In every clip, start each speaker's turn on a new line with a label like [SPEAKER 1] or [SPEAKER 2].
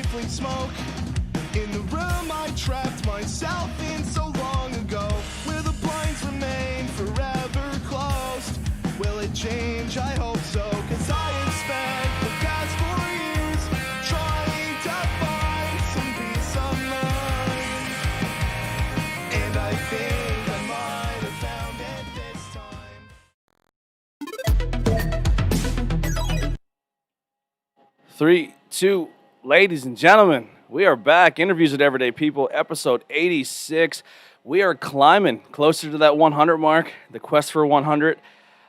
[SPEAKER 1] stifling smoke. In the room I trapped myself in so long ago, where the blinds remain forever closed. Will it change? I hope so, 'cause I have spent the past 4 years trying to find some peace of mind. And I think I might have found it this time.
[SPEAKER 2] 3, 2, ladies and gentlemen, we are back. Interviews with Everyday People, episode 86. We are climbing closer to that 100 mark, the quest for 100.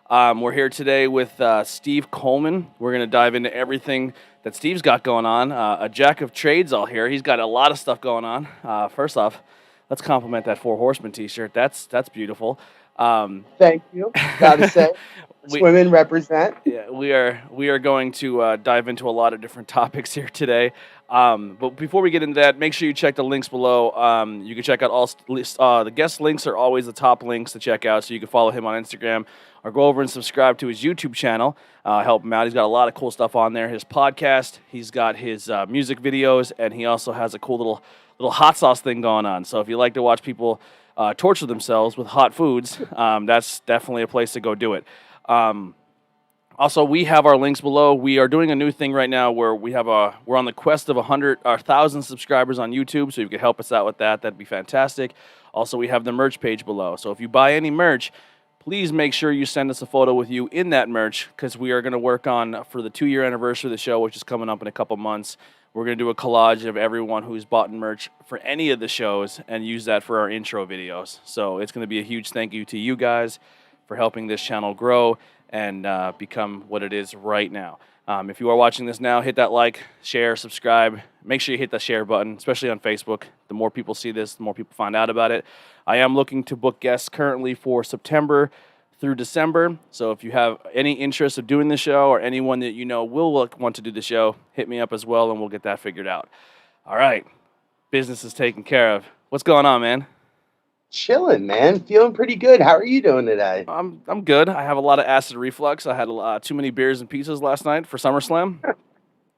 [SPEAKER 2] We're here today with Steve Coleman. We're going to dive into everything that Steve's got going on. A jack of trades all here. He's got a lot of stuff going on. First off, let's compliment that Four Horsemen t-shirt. That's beautiful.
[SPEAKER 3] Thank you. Gotta say, women represent.
[SPEAKER 2] Yeah, we are going to dive into a lot of different topics here today. But before we get into that, make sure you check the links below. You can check out all the guest links are always the top links to check out, so you can follow him on Instagram or go over and subscribe to his YouTube channel. Help him out. He's got a lot of cool stuff on there. His podcast, he's got his music videos, and he also has a cool little hot sauce thing going on. So if you like to watch people torture themselves with hot foods, that's definitely a place to go do it. Also, we have our links below. We are doing a new thing right now where we're on the quest of 1,000 subscribers on YouTube. So if you could help us out with that, that'd be fantastic. Also, we have the merch page below. So if you buy any merch, please make sure you send us a photo with you in that merch, because we are going to work on, for the 2-year anniversary of the show, which is coming up in a couple months, we're going to do a collage of everyone who's bought merch for any of the shows and use that for our intro videos. So it's going to be a huge thank you to you guys for helping this channel grow and become what it is right now. If you are watching this now, hit that like, share, subscribe. Make sure you hit the share button, especially on Facebook. The more people see this, the more people find out about it. I am looking to book guests currently for September through December. So if you have any interest of doing the show, or anyone that you know will want to do the show, hit me up as well, and we'll get that figured out. All right, business is taken care of. What's going on, man?
[SPEAKER 3] Chilling, man. Feeling pretty good. How are you doing today?
[SPEAKER 2] I'm good. I have a lot of acid reflux. I had too many beers and pizzas last night for SummerSlam,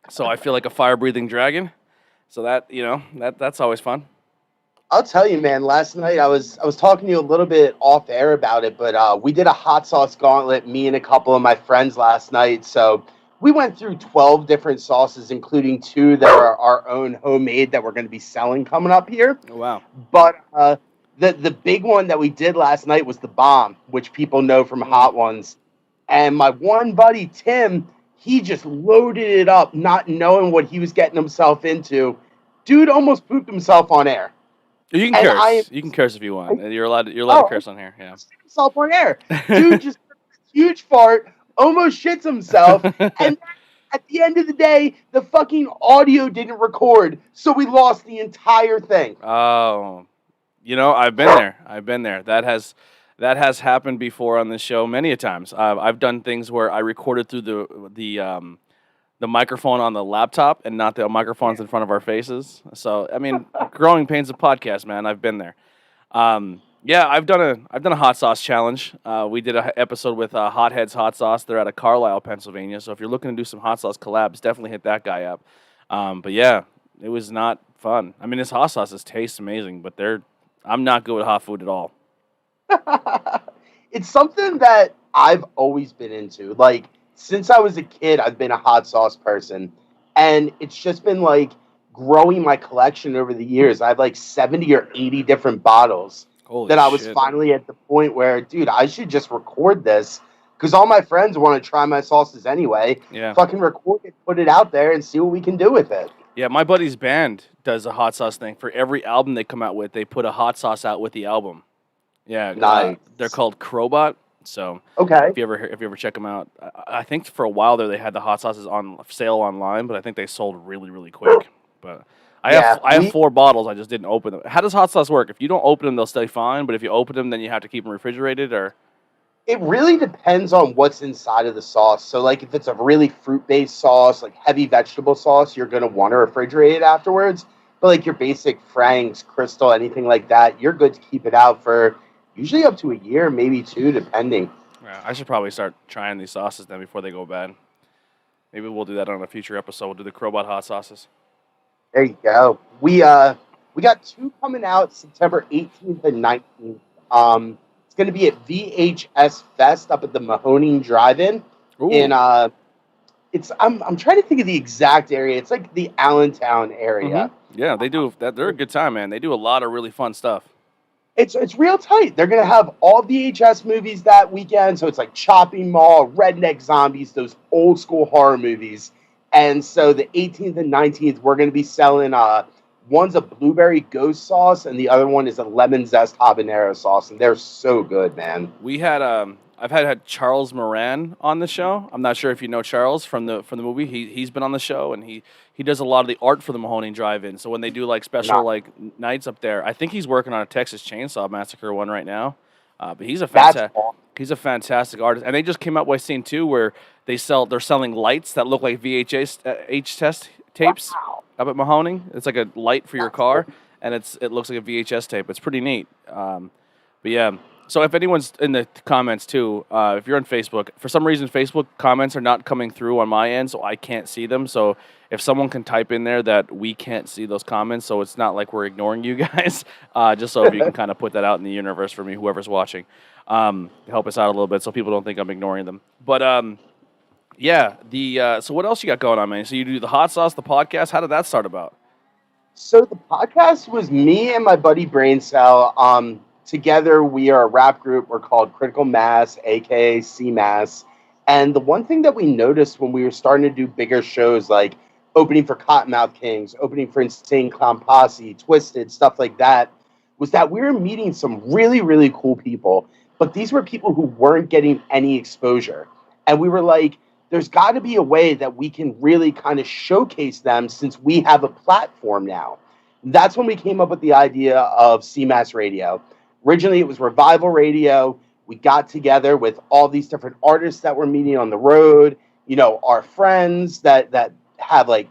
[SPEAKER 2] so I feel like a fire-breathing dragon. So that's always fun.
[SPEAKER 3] I'll tell you, man. Last night I was talking to you a little bit off air about it, but we did a hot sauce gauntlet, me and a couple of my friends last night. So we went through 12 different sauces, including 2 that are our own homemade that we're going to be selling coming up here.
[SPEAKER 2] Oh, wow.
[SPEAKER 3] But the big one that we did last night was the bomb, which people know from Hot Ones. And my one buddy, Tim, he just loaded it up, not knowing what he was getting himself into. Dude almost pooped himself on air.
[SPEAKER 2] You can curse. You can curse if you want. You're allowed to curse on here. Yeah.
[SPEAKER 3] Himself on air. Dude just took this huge fart, almost shits himself, and at the end of the day, the fucking audio didn't record, so we lost the entire thing.
[SPEAKER 2] Oh. I've been there. That has happened before on this show many a times. I've done things where I recorded through the microphone on the laptop and not the microphones in front of our faces. So growing pains of podcast, man. I've been there. I've done a hot sauce challenge. We did an episode with Hotheads Hot Sauce. They're out of Carlisle, Pennsylvania. So if you're looking to do some hot sauce collabs, definitely hit that guy up. But yeah, it was not fun. His hot sauces taste amazing, but I'm not good with hot food at all.
[SPEAKER 3] It's something that I've always been into. Like, since I was a kid, I've been a hot sauce person. And it's just been, growing my collection over the years. I have, 70 or 80 different bottles.
[SPEAKER 2] Holy
[SPEAKER 3] I was finally at the point where, dude, I should just record this. Because all my friends want to try my sauces anyway.
[SPEAKER 2] Yeah.
[SPEAKER 3] Fucking record it, put it out there, and see what we can do with it.
[SPEAKER 2] Yeah, my buddy's band does a hot sauce thing. For every album they come out with, they put a hot sauce out with the album. Yeah,
[SPEAKER 3] nice.
[SPEAKER 2] They're called Crowbot. So
[SPEAKER 3] okay,
[SPEAKER 2] if you ever check them out, I think for a while there they had the hot sauces on sale online, but I think they sold really, really quick. But I have 4 bottles. I just didn't open them. How does hot sauce work? If you don't open them, they'll stay fine. But if you open them, then you have to keep them refrigerated, or
[SPEAKER 3] it really depends on what's inside of the sauce. So, if it's a really fruit-based sauce, heavy vegetable sauce, you're going to want to refrigerate it afterwards. But, your basic Frank's, Crystal, anything like that, you're good to keep it out for usually up to a year, maybe 2, depending.
[SPEAKER 2] Yeah, I should probably start trying these sauces then before they go bad. Maybe we'll do that on a future episode. We'll do the Crowbot hot sauces.
[SPEAKER 3] There you go. We got two coming out September 18th and 19th. It's going to be at VHS Fest up at the Mahoning Drive-In
[SPEAKER 2] Ooh.
[SPEAKER 3] in it's I'm trying to think of the exact area. It's like the Allentown area.
[SPEAKER 2] Yeah, they do that. They're a good time, man. They do a lot of really fun stuff.
[SPEAKER 3] It's real tight. They're gonna have all VHS movies that weekend, so it's like Chopping Mall, Redneck Zombies, those old school horror movies. And so the 18th and 19th, we're gonna be selling one's a blueberry ghost sauce, and the other one is a lemon zest habanero sauce, and they're so good, man.
[SPEAKER 2] We had I've had Charles Moran on the show. I'm not sure if you know Charles from the movie. He's been on the show, and he does a lot of the art for the Mahoning Drive-In. So when they do like special like nights up there, I think he's working on a Texas Chainsaw Massacre one right now. But he's a
[SPEAKER 3] Awesome.
[SPEAKER 2] he's a fantastic artist, and they just came out with scene 2 where they're selling lights that look like VHS H test tapes up at Mahoning. It's like a light for your car, and it looks like a VHS tape. It's pretty neat. But yeah. So if anyone's in the comments too, if you're on Facebook, for some reason Facebook comments are not coming through on my end, so I can't see them. So if someone can type in there that we can't see those comments, so it's not like we're ignoring you guys, just so if you can kind of put that out in the universe for me, whoever's watching, help us out a little bit so people don't think I'm ignoring them. But yeah, so what else you got going on, man? So you do the hot sauce, the podcast. How did that start about?
[SPEAKER 3] So the podcast was me and my buddy Braincell. Together, we are a rap group. We're called Critical Mass, aka CMass. And the one thing that we noticed when we were starting to do bigger shows, like opening for Cottonmouth Kings, opening for Insane Clown Posse, Twisted, stuff like that, was that we were meeting some really, really cool people. But these were people who weren't getting any exposure. And we were like, there's got to be a way that we can really kind of showcase them since we have a platform now. That's when we came up with the idea of CMass Radio. Originally, it was Revival Radio. We got together with all these different artists that we're meeting on the road, our friends that have like,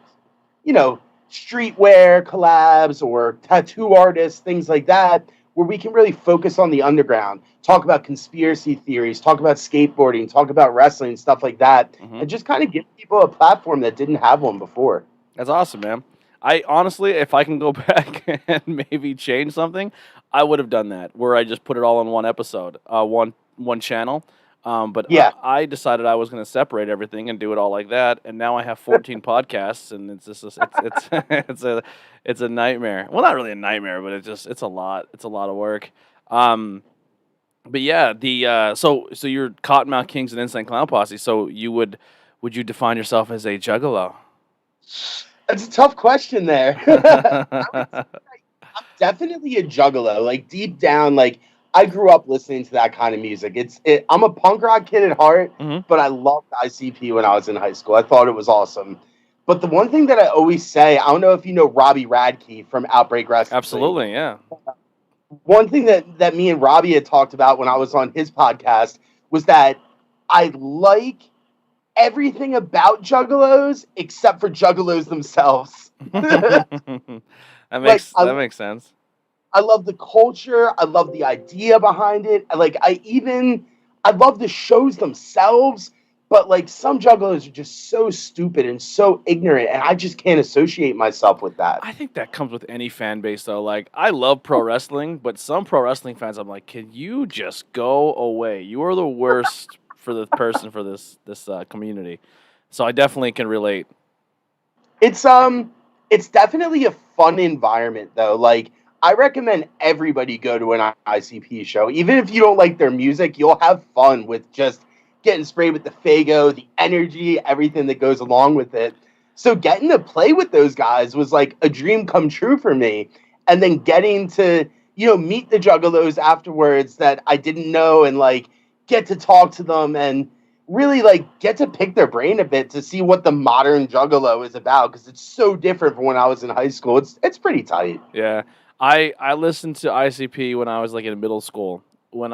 [SPEAKER 3] streetwear collabs or tattoo artists, things like that, where we can really focus on the underground, talk about conspiracy theories, talk about skateboarding, talk about wrestling, stuff like that, and just kind of give people a platform that didn't have one before.
[SPEAKER 2] That's awesome, man. I honestly, if I can go back and maybe change something, I would have done that, where I just put it all in one episode, one channel. But
[SPEAKER 3] Yeah.
[SPEAKER 2] I decided I was going to separate everything and do it all like that, and now I have 14 podcasts, and it's just it's a nightmare. Well, not really a nightmare, but it's a lot. It's a lot of work. But yeah, so you're Cottonmouth Kings and Insane Clown Posse. So would you define yourself as a juggalo?
[SPEAKER 3] That's a tough question there. I'm definitely a juggalo. Like deep down, like I grew up listening to that kind of music. I'm a punk rock kid at heart, but I loved ICP when I was in high school. I thought it was awesome. But the one thing that I always say, I don't know if you know Robbie Radke from Outbreak Wrestling.
[SPEAKER 2] Absolutely, yeah.
[SPEAKER 3] One thing that me and Robbie had talked about when I was on his podcast was that I like everything about juggalos except for juggalos themselves.
[SPEAKER 2] That makes sense.
[SPEAKER 3] I love the culture. I love the idea behind it. I love the shows themselves, but like some juggalos are just so stupid and so ignorant, and I just can't associate myself with that.
[SPEAKER 2] I think that comes with any fan base, though. Like, I love pro wrestling, but some pro wrestling fans, I'm like, can you just go away? You are the worst for the person for this community. So I definitely can relate.
[SPEAKER 3] It's definitely a fun environment, though. Like, I recommend everybody go to an ICP show. Even if you don't like their music, you'll have fun with just getting sprayed with the Fago, the energy, everything that goes along with it. So getting to play with those guys was like a dream come true for me. And then getting to, meet the juggalos afterwards that I didn't know and like get to talk to them and really like get to pick their brain a bit to see what the modern juggalo is about, because it's so different from when I was in high school. It's pretty tight.
[SPEAKER 2] Yeah. I listened to ICP when I was like in middle school, when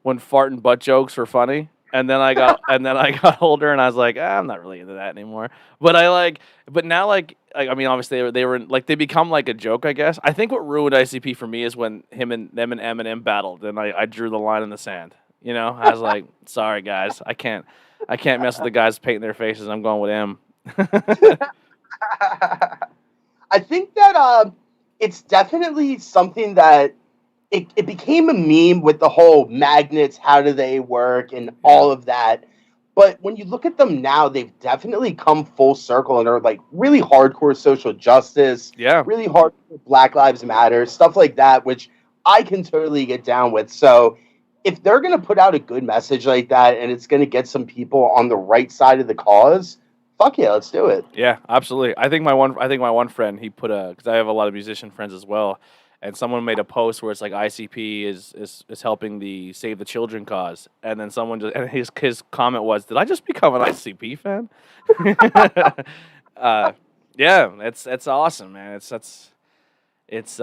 [SPEAKER 2] when fart and butt jokes were funny. And then I got older and I was like, I'm not really into that anymore. But now I mean, obviously they were like, they become like a joke, I guess. I think what ruined ICP for me is when them and Eminem battled, and I drew the line in the sand. I was like, sorry guys, I can't mess with the guys painting their faces. I'm going with M.
[SPEAKER 3] I think that it's definitely something that it became a meme with the whole magnets, how do they work, and
[SPEAKER 2] Yeah.
[SPEAKER 3] all of that. But when you look at them now, they've definitely come full circle and are like really hardcore social justice,
[SPEAKER 2] Yeah.
[SPEAKER 3] really hardcore Black Lives Matter, stuff like that, which I can totally get down with. So if they're going to put out a good message like that and it's going to get some people on the right side of the cause, fuck yeah, let's do it.
[SPEAKER 2] Yeah, absolutely. I think my one friend, he put because I have a lot of musician friends as well, and someone made a post where it's like ICP is helping the Save the Children cause, and then someone just and his comment was, "Did I just become an ICP fan?" uh, yeah, it's awesome, man. It's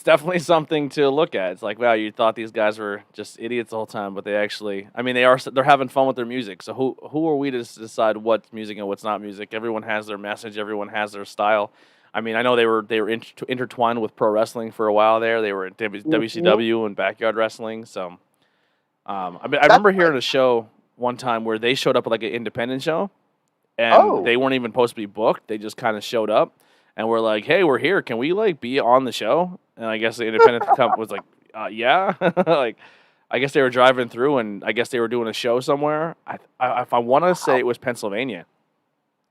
[SPEAKER 2] definitely something to look at. It's like, wow, you thought these guys were just idiots the whole time, but they actually, I mean, they're having fun with their music. So who are we to decide what's music and what's not music? Everyone has their message. Everyone has their style. I mean, I know they were intertwined with pro wrestling for a while there. They were at
[SPEAKER 3] Mhm.
[SPEAKER 2] WCW and backyard wrestling. So I
[SPEAKER 3] That's
[SPEAKER 2] remember
[SPEAKER 3] like,
[SPEAKER 2] hearing a show one time where they showed up at like an independent show, and
[SPEAKER 3] oh,
[SPEAKER 2] they weren't even supposed to be booked. They just kind of showed up, and we're like, "Hey, we're here. Can we like be on the show?" And I guess the independent company was like, "Yeah." Like, I guess they were driving through, and I guess they were doing a show somewhere. If I want to say
[SPEAKER 3] wow,
[SPEAKER 2] it was Pennsylvania,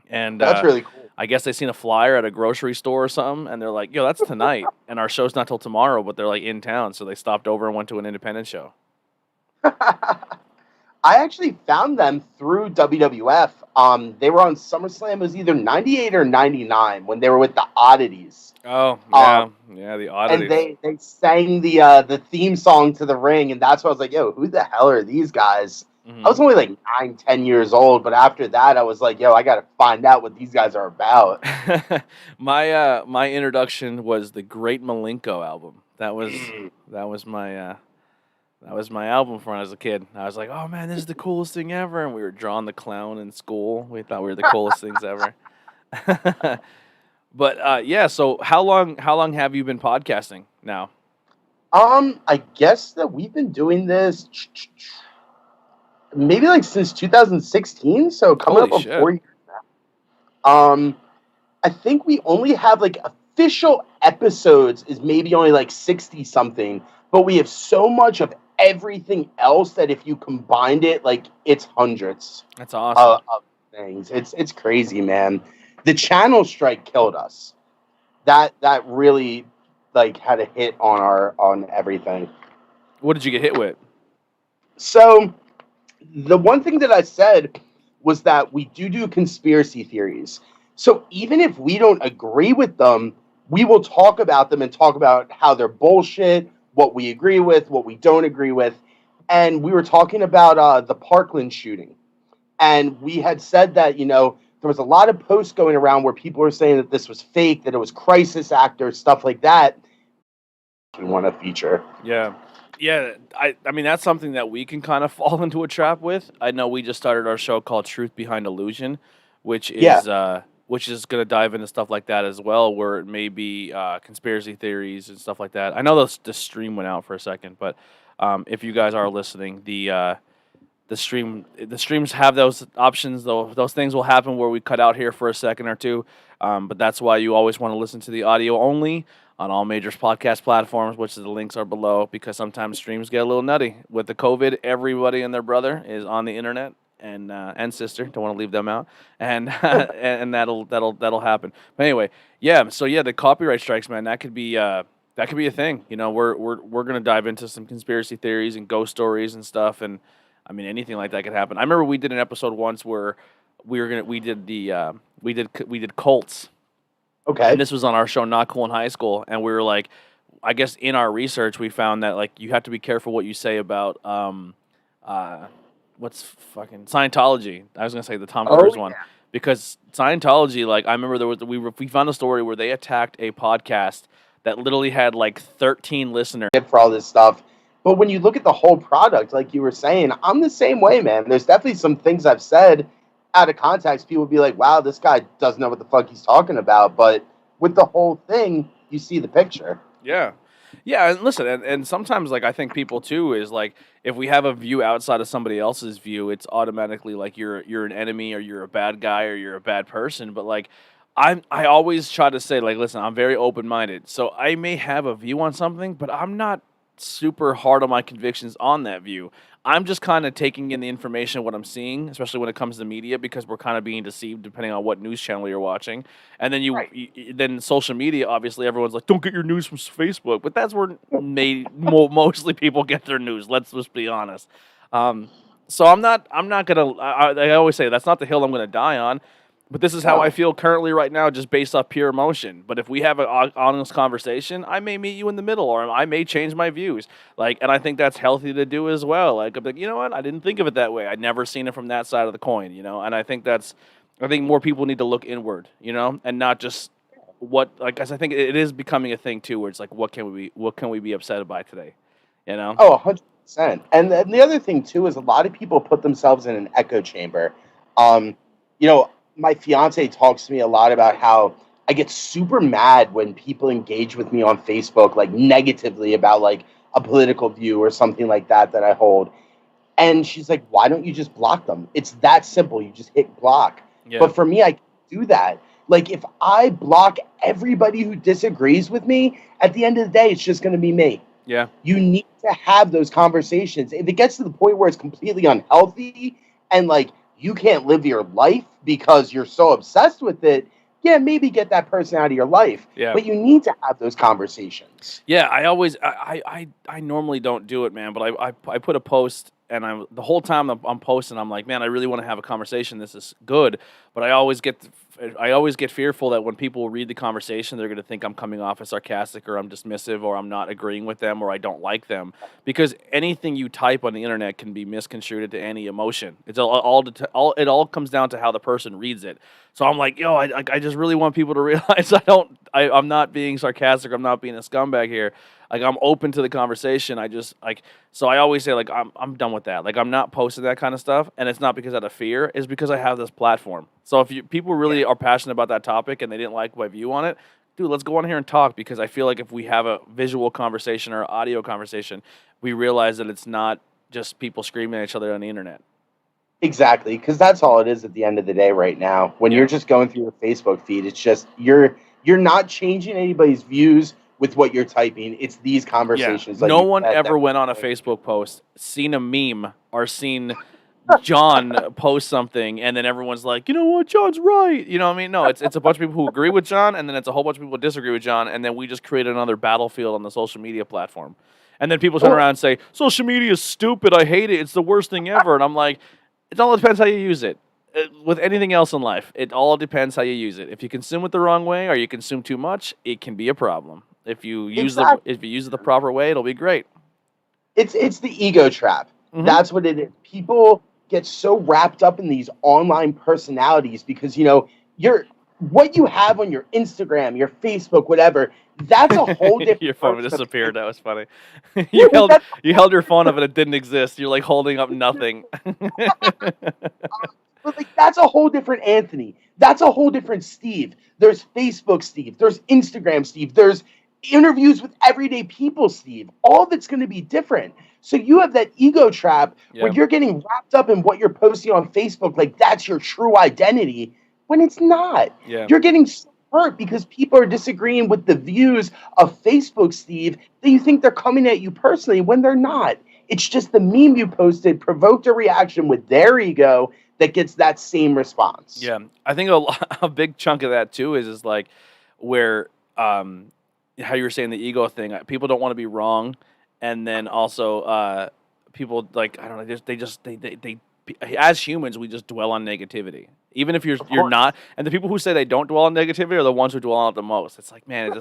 [SPEAKER 2] and
[SPEAKER 3] that's really cool.
[SPEAKER 2] I guess they seen a flyer at a grocery store or something, and they're like, "Yo, that's tonight," and our show's not till tomorrow, but they're like in town, so they stopped over and went to an independent show.
[SPEAKER 3] I actually found them through WWF. They were on SummerSlam. It was either '98 or '99 when they were with the Oddities.
[SPEAKER 2] Oh
[SPEAKER 3] Um,
[SPEAKER 2] yeah, the
[SPEAKER 3] and
[SPEAKER 2] oddities.
[SPEAKER 3] they sang the theme song to the ring, and that's why I was like, "Yo, who the hell are these guys?" I
[SPEAKER 2] Hmm.
[SPEAKER 3] was only like 9, 10 years old, but after that, I was like, "Yo, I got to find out what these guys are about."
[SPEAKER 2] My introduction was the Great Malenko album. That was my that was my album from when I was a kid. I was like, "Oh man, this is the coolest thing ever!" And we were drawing the clown in school. We thought we were the coolest things ever. But yeah, so how long have you been podcasting now?
[SPEAKER 3] I guess that we've been doing this maybe like since 2016, so coming
[SPEAKER 2] Holy
[SPEAKER 3] up on
[SPEAKER 2] shit!
[SPEAKER 3] 4 years. I think we only have like official episodes is maybe only like 60 something, but we have so much of everything else that if you combined it, like it's hundreds
[SPEAKER 2] That's awesome.
[SPEAKER 3] of things. It's crazy, man. The channel strike killed us. That really like had a hit on our on everything.
[SPEAKER 2] What did you get hit with?
[SPEAKER 3] So the one thing that I said was that we do conspiracy theories. So even if we don't agree with them, we will talk about them and talk about how they're bullshit, what we agree with, what we don't agree with. And we were talking about the Parkland shooting. And we had said that, there was a lot of posts going around where people were saying that this was fake, that it was crisis actors, stuff like that. We want to feature.
[SPEAKER 2] Yeah. Yeah, I mean that's something that we can kind of fall into a trap with. I know we just started our show called Truth Behind Illusion,
[SPEAKER 3] Yeah.
[SPEAKER 2] which is going to dive into stuff like that as well, where it may be conspiracy theories and stuff like that. I know the stream went out for a second, but if you guys are listening, the streams have those options. Though those things will happen where we cut out here for a second or two, but that's why you always want to listen to the audio only on all major podcast platforms, which the links are below, because sometimes streams get a little nutty with the COVID. Everybody and their brother is on the internet, and sister. Don't want to leave them out, and and that'll happen. But anyway, yeah. So yeah, the copyright strikes, man. That could be a thing. We're gonna dive into some conspiracy theories and ghost stories and stuff, and I mean anything like that could happen. I remember we did an episode once where we did cults, and
[SPEAKER 3] Okay.
[SPEAKER 2] this was on our show Not Cool in High School, and we were like, I guess in our research we found that like you have to be careful what you say about uh what's fucking Scientology. I was gonna say the Tom
[SPEAKER 3] Oh,
[SPEAKER 2] Cruise one, because Scientology, like I remember we found a story where they attacked a podcast that literally had like 13 listeners.
[SPEAKER 3] for all this stuff. But when you look at the whole product, like you were saying, I'm the same way, man. There's definitely some things I've said out of context. People be like, wow, this guy doesn't know what the fuck he's talking about. But with the whole thing, you see the picture.
[SPEAKER 2] Yeah. Yeah, and listen, and sometimes like I think people too is like if we have a view outside of somebody else's view, it's automatically like you're an enemy or you're a bad guy or you're a bad person. But like I always try to say, like, listen, I'm very open minded, so I may have a view on something, but I'm not super hard on my convictions on that view. I'm just kind of taking in the information, what I'm seeing, especially when it comes to media, because we're kind of being deceived depending on what news channel you're watching. And then
[SPEAKER 3] Right.
[SPEAKER 2] then social media, obviously, everyone's like, don't get your news from Facebook, but that's where mostly people get their news. Let's just be honest. Um, so I'm not gonna. I always say that's not the hill I'm gonna die on. But this is how I
[SPEAKER 3] No.
[SPEAKER 2] feel currently right now, just based off pure emotion. But if we have an honest conversation, I may meet you in the middle, or I may change my views. Like, and I think that's healthy to do as well. Like, I'm like, you know what? I didn't think of it that way. I'd never seen it from that side of the coin, you know. And I think I think more people need to look inward, you know, and not just like, 'cause I think it is becoming a thing too, where it's like, what can we be upset by today, you know?
[SPEAKER 3] Oh, 100%. And then the other thing too is a lot of people put themselves in an echo chamber. Um, you know, my fiance talks to me a lot about how I get super mad when people engage with me on Facebook, like negatively about like a political view or something like that I hold. And she's like, why don't you just block them? It's that simple. You just hit block.
[SPEAKER 2] Yeah,
[SPEAKER 3] But for me, I can't do that. Like if I block everybody who disagrees with me, at the end of the day, it's just going to be me.
[SPEAKER 2] yeah,
[SPEAKER 3] You need to have those conversations. If it gets to the point where it's completely unhealthy and like you can't live your life because you're so obsessed with it, yeah, maybe get that person out of your life.
[SPEAKER 2] yeah.
[SPEAKER 3] But you need to have those conversations.
[SPEAKER 2] Yeah, I always, I normally don't do it, man. But I put a post, and the whole time I'm posting, I'm like, man, I really want to have a conversation. This is good, but I always get fearful that when people read the conversation, they're going to think I'm coming off as sarcastic, or I'm dismissive, or I'm not agreeing with them, or I don't like them. Because anything you type on the internet can be misconstrued into any emotion. It's it all comes down to how the person reads it. So I'm like, yo, I just really want people to realize I'm not being sarcastic. I'm not being a scumbag here. Like, I'm open to the conversation. I just like, so I always say, like, I'm done with that. Like, I'm not posting that kind of stuff, and it's not because out of fear. It's because I have this platform. So if people really are passionate about that topic and they didn't like my view on it, dude, let's go on here and talk, because I feel like if we have a visual conversation or audio conversation, we realize that it's not just people screaming at each other on the internet.
[SPEAKER 3] Exactly, because that's all it is at the end of the day right now. When
[SPEAKER 2] Yeah.
[SPEAKER 3] you're just going through your Facebook feed, it's just you're not changing anybody's views with what you're typing. It's these
[SPEAKER 2] Yeah.
[SPEAKER 3] conversations. Like
[SPEAKER 2] No
[SPEAKER 3] you
[SPEAKER 2] one
[SPEAKER 3] said,
[SPEAKER 2] ever
[SPEAKER 3] that-
[SPEAKER 2] went on a Facebook post, seen a meme, or seen John post something, and then everyone's like, you know what, John's right. You know what I mean? No, it's a bunch of people who agree with John, and then it's a whole bunch of people who disagree with John, and then we just create another battlefield on the social media platform. And then people turn around and say, social media is stupid, I hate it, it's the worst thing ever. And I'm like, it all depends how you use it. With anything else in life, it all depends how you use it. If you consume it the wrong way, or you consume too much, it can be a problem. If you
[SPEAKER 3] Exactly.
[SPEAKER 2] if you use it the proper way, it'll be great.
[SPEAKER 3] It's the ego trap.
[SPEAKER 2] Mhm.
[SPEAKER 3] That's what it is. People get so wrapped up in these online personalities because what you have on your Instagram, your Facebook, whatever. That's a whole different.
[SPEAKER 2] Your phone
[SPEAKER 3] person of-
[SPEAKER 2] disappeared. That was funny.
[SPEAKER 3] Yeah,
[SPEAKER 2] You held your phone up and it didn't exist. You're like holding up nothing.
[SPEAKER 3] But like that's a whole different Anthony. That's a whole different Steve. There's Facebook Steve. There's Instagram Steve. There's interviews with everyday people Steve. All that's going to be different. So you have that ego trap where
[SPEAKER 2] Yeah.
[SPEAKER 3] you're getting wrapped up in what you're posting on Facebook, like that's your true identity, when it's not.
[SPEAKER 2] Yeah.
[SPEAKER 3] You're getting so hurt because people are disagreeing with the views of Facebook Steve that you think they're coming at you personally when they're not. It's just the meme you posted provoked a reaction with their ego that gets that same response.
[SPEAKER 2] Yeah, I think a big chunk of that too is like where how you were saying the ego thing. People don't want to be wrong, and then also people like I don't know. They as humans we just dwell on negativity. Even if you're
[SPEAKER 3] course.
[SPEAKER 2] not, and the people who say they don't dwell on negativity are the ones who dwell on it the most. It's like, man,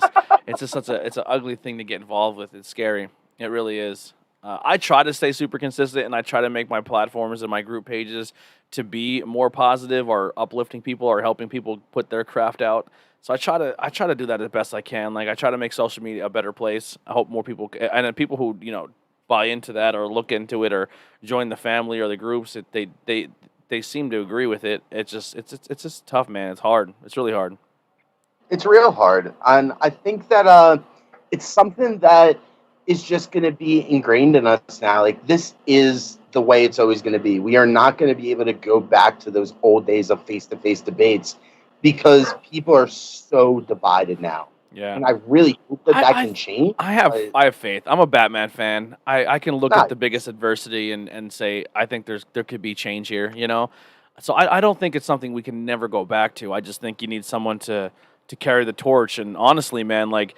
[SPEAKER 2] it's just such it's an ugly thing to get involved with. It's scary. It really is. I try to stay super consistent, and I try to make my platforms and my group pages to be more positive or uplifting people or helping people put their craft out. So I try to do that as best I can. Like I try to make social media a better place. I hope more people and then people who buy into that or look into it or join the family or the groups. They seem to agree with it. It's just tough, man. It's hard. It's really hard.
[SPEAKER 3] It's real hard. And I think that it's something that is just going to be ingrained in us now. Like, this is the way it's always going to be. We are not going to be able to go back to those old days of face-to-face debates because people are so divided now.
[SPEAKER 2] Yeah.
[SPEAKER 3] And I really hope that that
[SPEAKER 2] I
[SPEAKER 3] can change.
[SPEAKER 2] I have
[SPEAKER 3] But
[SPEAKER 2] I have faith. I'm a Batman fan. I can look at
[SPEAKER 3] not
[SPEAKER 2] the biggest adversity and say I think there could be change here, you know. So I don't think it's something we can never go back to. I just think you need someone to carry the torch. And honestly, man, like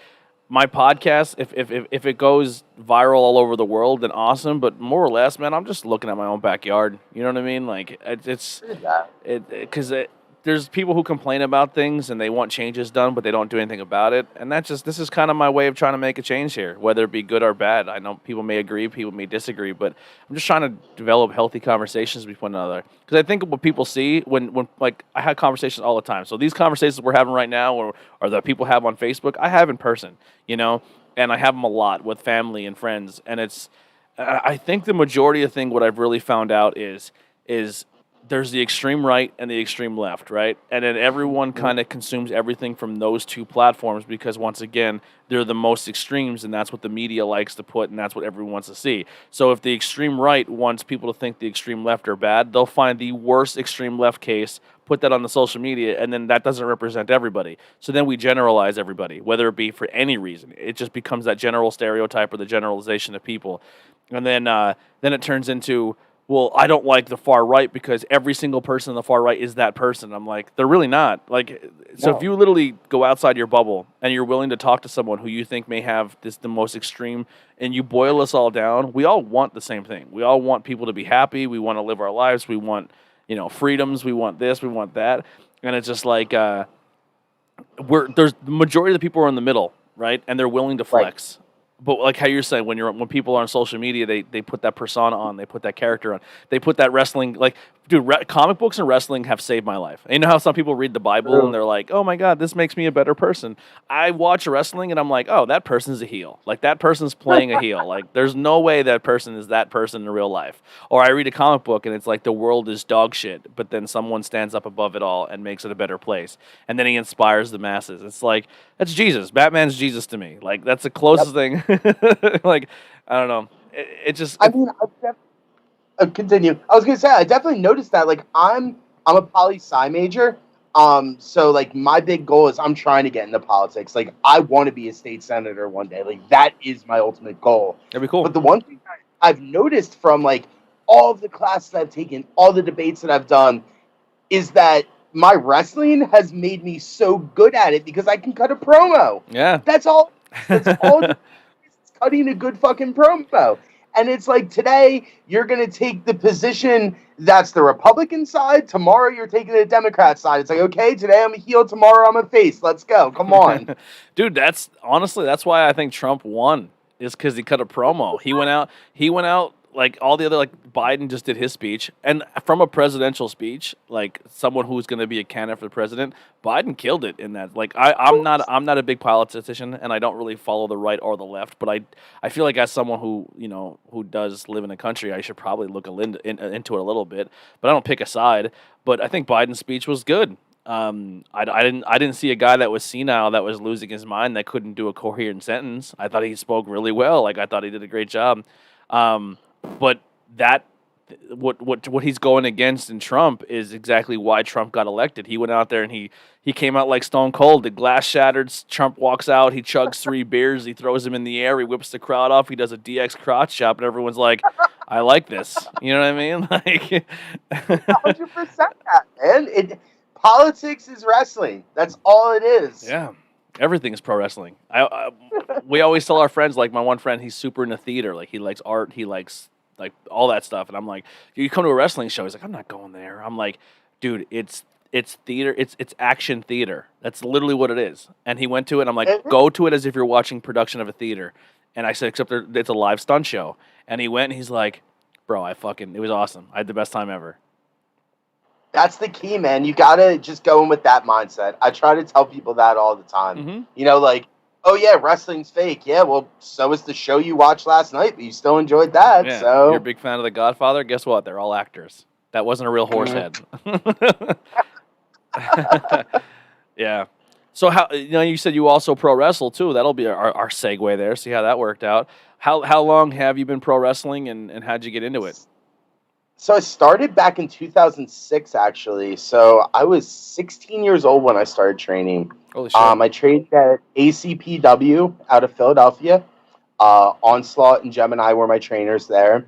[SPEAKER 2] my podcast, if it goes viral all over the world, then awesome. But more or less, man, I'm just looking at my own backyard. You know what I mean? Like it's
[SPEAKER 3] that.
[SPEAKER 2] because there's people who complain about things and they want changes done, but they don't do anything about it. And this is kind of my way of trying to make a change here, whether it be good or bad. I know people may agree, people may disagree, but I'm just trying to develop healthy conversations with one another. Because I think what people see when like I had conversations all the time. So these conversations we're having right now, or that people have on Facebook, I have in person, you know, and I have them a lot with family and friends. And I think the majority of the thing, what I've really found out is there's the extreme right and the extreme left, right? And then everyone kind of consumes everything from those two platforms because, once again, they're the most extremes, and that's what the media likes to put, and that's what everyone wants to see. So if the extreme right wants people to think the extreme left are bad, they'll find the worst extreme left case, put that on the social media, and then that doesn't represent everybody. So then we generalize everybody, whether it be for any reason. It just becomes that general stereotype or the generalization of people. And then it turns into, well, I don't like the far right because every single person on the far right is that person. I'm like, they're really not. Like, so if you literally go outside your bubble and you're willing to talk to someone who you think may have the most extreme, and you boil us all down, we all want the same thing. We all want people to be happy. We want to live our lives. We want, freedoms. We want this. We want that. And it's just like there's the majority of the people are in the middle, right? And they're willing to flex. Right. But like how you're saying, when people are on social media, they put that persona on, they put that character on, they put that wrestling. Like, dude, comic books and wrestling have saved my life. And you know how some people read the Bible and they're like, "Oh my God, this makes me a better person." I watch wrestling and I'm like, "Oh, that person's a heel. Like that person's playing a heel. Like there's no way that person is that person in real life." Or I read a comic book and it's like the world is dog shit, but then someone stands up above it all and makes it a better place, and then he inspires the masses. It's like that's Jesus. Batman's Jesus to me. Like that's the closest thing. Like I don't know. It just.
[SPEAKER 3] I mean, continue. I was gonna say I definitely noticed that. Like I'm a poli-sci major. So like my big goal is I'm trying to get into politics. Like I want to be a state senator one day. Like that is my ultimate goal.
[SPEAKER 2] That'd be cool.
[SPEAKER 3] But the one thing I've noticed from like all of the classes I've taken, all the debates that I've done, is that my wrestling has made me so good at it because I can cut a promo.
[SPEAKER 2] Yeah.
[SPEAKER 3] That's all. That's all. It's cutting a good fucking promo. And it's like today you're going to take the position that's the Republican side. Tomorrow you're taking the Democrat side. It's like, okay, today I'm a heel. Tomorrow I'm a face. Let's go. Come on.
[SPEAKER 2] Dude, that's why I think Trump won, is because he cut a promo. He went out like all the other, like Biden just did his speech. And from a presidential speech, like someone who's going to be a candidate for the president, Biden killed it in that. Like I'm not a big politician and I don't really follow the right or the left, but I feel like as someone who does live in the country, I should probably look into it a little bit, but I don't pick a side. But I think Biden's speech was good. I didn't see a guy that was senile, that was losing his mind, that couldn't do a coherent sentence. I thought he spoke really well. Like I thought he did a great job. But that what he's going against in Trump is exactly why Trump got elected. He went out there and he came out like Stone Cold. The glass shattered. Trump walks out. He chugs 3 beers. He throws them in the air. He whips the crowd off. He does a DX crotch chop, and everyone's like, "I like this." You know what I mean? Like
[SPEAKER 3] 100% that, man. Politics is wrestling. That's all it is.
[SPEAKER 2] Yeah. Everything is pro wrestling. We always tell our friends, like my one friend, he's super into theater. Like he likes art. He likes like all that stuff. And I'm like, you come to a wrestling show. He's like, I'm not going there. I'm like, dude, it's theater. It's action theater. That's literally what it is. And he went to it. And I'm like, go to it as if you're watching production of a theater. And I said, except it's a live stunt show. And he went and he's like, bro, it was awesome. I had the best time ever.
[SPEAKER 3] That's the key, man. You got to just go in with that mindset. I try to tell people that all the time. Mm-hmm. Like, oh, yeah, wrestling's fake. Yeah, well, so is the show you watched last night, but you still enjoyed that.
[SPEAKER 2] Yeah.
[SPEAKER 3] So
[SPEAKER 2] you're a big fan of The Godfather? Guess what? They're all actors. That wasn't a real horse head. Yeah. So how you said you also pro wrestle, too. That'll be our segue there. See how that worked out. How long have you been pro wrestling, and how'd you get into it?
[SPEAKER 3] So I started back in 2006, actually. So I was 16 years old when I started training.
[SPEAKER 2] Holy shit.
[SPEAKER 3] I trained at ACPW out of Philadelphia. Onslaught and Gemini were my trainers there.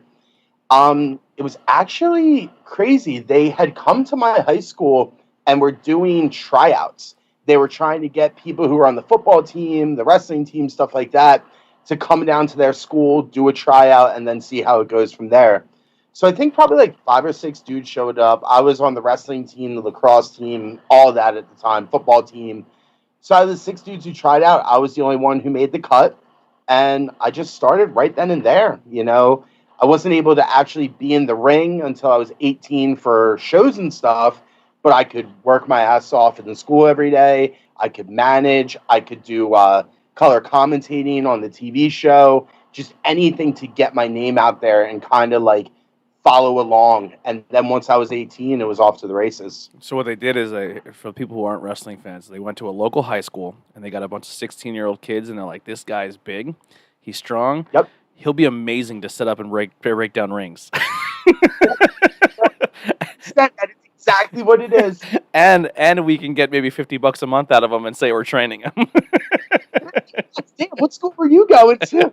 [SPEAKER 3] It was actually crazy. They had come to my high school and were doing tryouts. They were trying to get people who were on the football team, the wrestling team, stuff like that, to come down to their school, do a tryout, and then see how it goes from there. So I think probably like 5 or 6 dudes showed up. I was on the wrestling team, the lacrosse team, all that at the time, football team. So out of the 6 dudes who tried out, I was the only one who made the cut. And I just started right then and there. I wasn't able to actually be in the ring until I was 18 for shows and stuff, but I could work my ass off in the school every day. I could manage. I could do color commentating on the TV show, just anything to get my name out there and kind of like follow along. And then once I was 18, it was off to the races.
[SPEAKER 2] So what they did is, for people who aren't wrestling fans, they went to a local high school and they got a bunch of 16-year-old kids, and they're like, "This guy's big, he's strong.
[SPEAKER 3] Yep.
[SPEAKER 2] He'll be amazing to set up and break down rings."
[SPEAKER 3] That is exactly what it is.
[SPEAKER 2] and we can get maybe $50 a month out of them and say we're training them.
[SPEAKER 3] Damn, what school were you going to?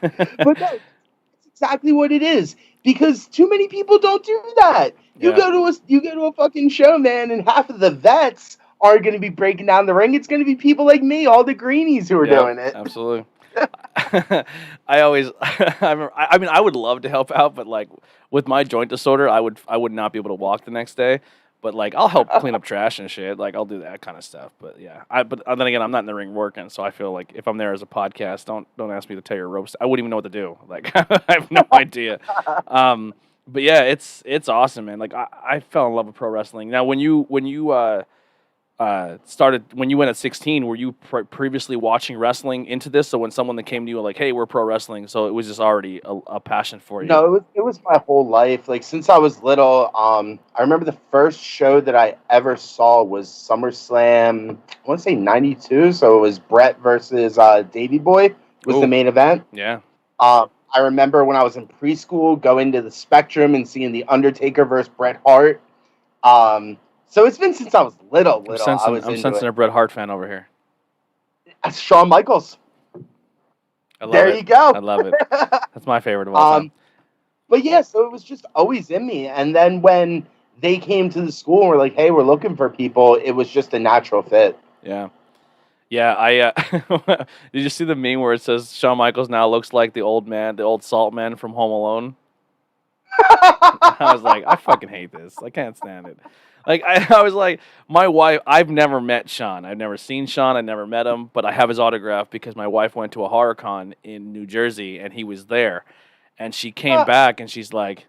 [SPEAKER 3] But no, it's exactly what it is, because too many people don't do that. You
[SPEAKER 2] Yeah.
[SPEAKER 3] go to a fucking show, man, and half of the vets aren't going to be breaking down the ring. It's going to be people like me, all the greenies who are doing it.
[SPEAKER 2] Absolutely. I would love to help out, but like with my joint disorder, I would not be able to walk the next day. But like, I'll help clean up trash and shit. Like, I'll do that kind of stuff. But yeah, but then again, I'm not in the ring working, so I feel like if I'm there as a podcast, don't ask me to tear your ropes. I wouldn't even know what to do. Like, I have no idea. But yeah, it's awesome, man. Like, I fell in love with pro wrestling. Now, when you started, when you went at 16, were you previously watching wrestling into this? So when someone that came to you like, "Hey, we're pro wrestling," so it was just already a passion for you?
[SPEAKER 3] No, it was my whole life. Like, since I was little, I remember the first show that I ever saw was SummerSlam, I want to say 92, so it was Brett versus Davey Boy was
[SPEAKER 2] Ooh.
[SPEAKER 3] The main event.
[SPEAKER 2] Yeah.
[SPEAKER 3] I remember when I was in preschool going to the Spectrum and seeing The Undertaker versus Bret Hart. So it's been since I was little.
[SPEAKER 2] I'm sensing a Bret Hart fan over here.
[SPEAKER 3] That's Shawn Michaels.
[SPEAKER 2] I love
[SPEAKER 3] There
[SPEAKER 2] it.
[SPEAKER 3] you go.
[SPEAKER 2] I love it. That's my favorite of all time.
[SPEAKER 3] But yeah, so it was just always in me. And then when they came to the school and were like, "Hey, we're looking for people," it was just a natural fit.
[SPEAKER 2] Yeah. Yeah, did you see the meme where it says Shawn Michaels now looks like the old salt man from Home Alone? I was like, I fucking hate this. I can't stand it. Like, I was like, my wife, I've never met Sean. I've never seen Sean. I never met him, but I have his autograph because my wife went to a horror con in New Jersey and he was there. And she came back and she's like,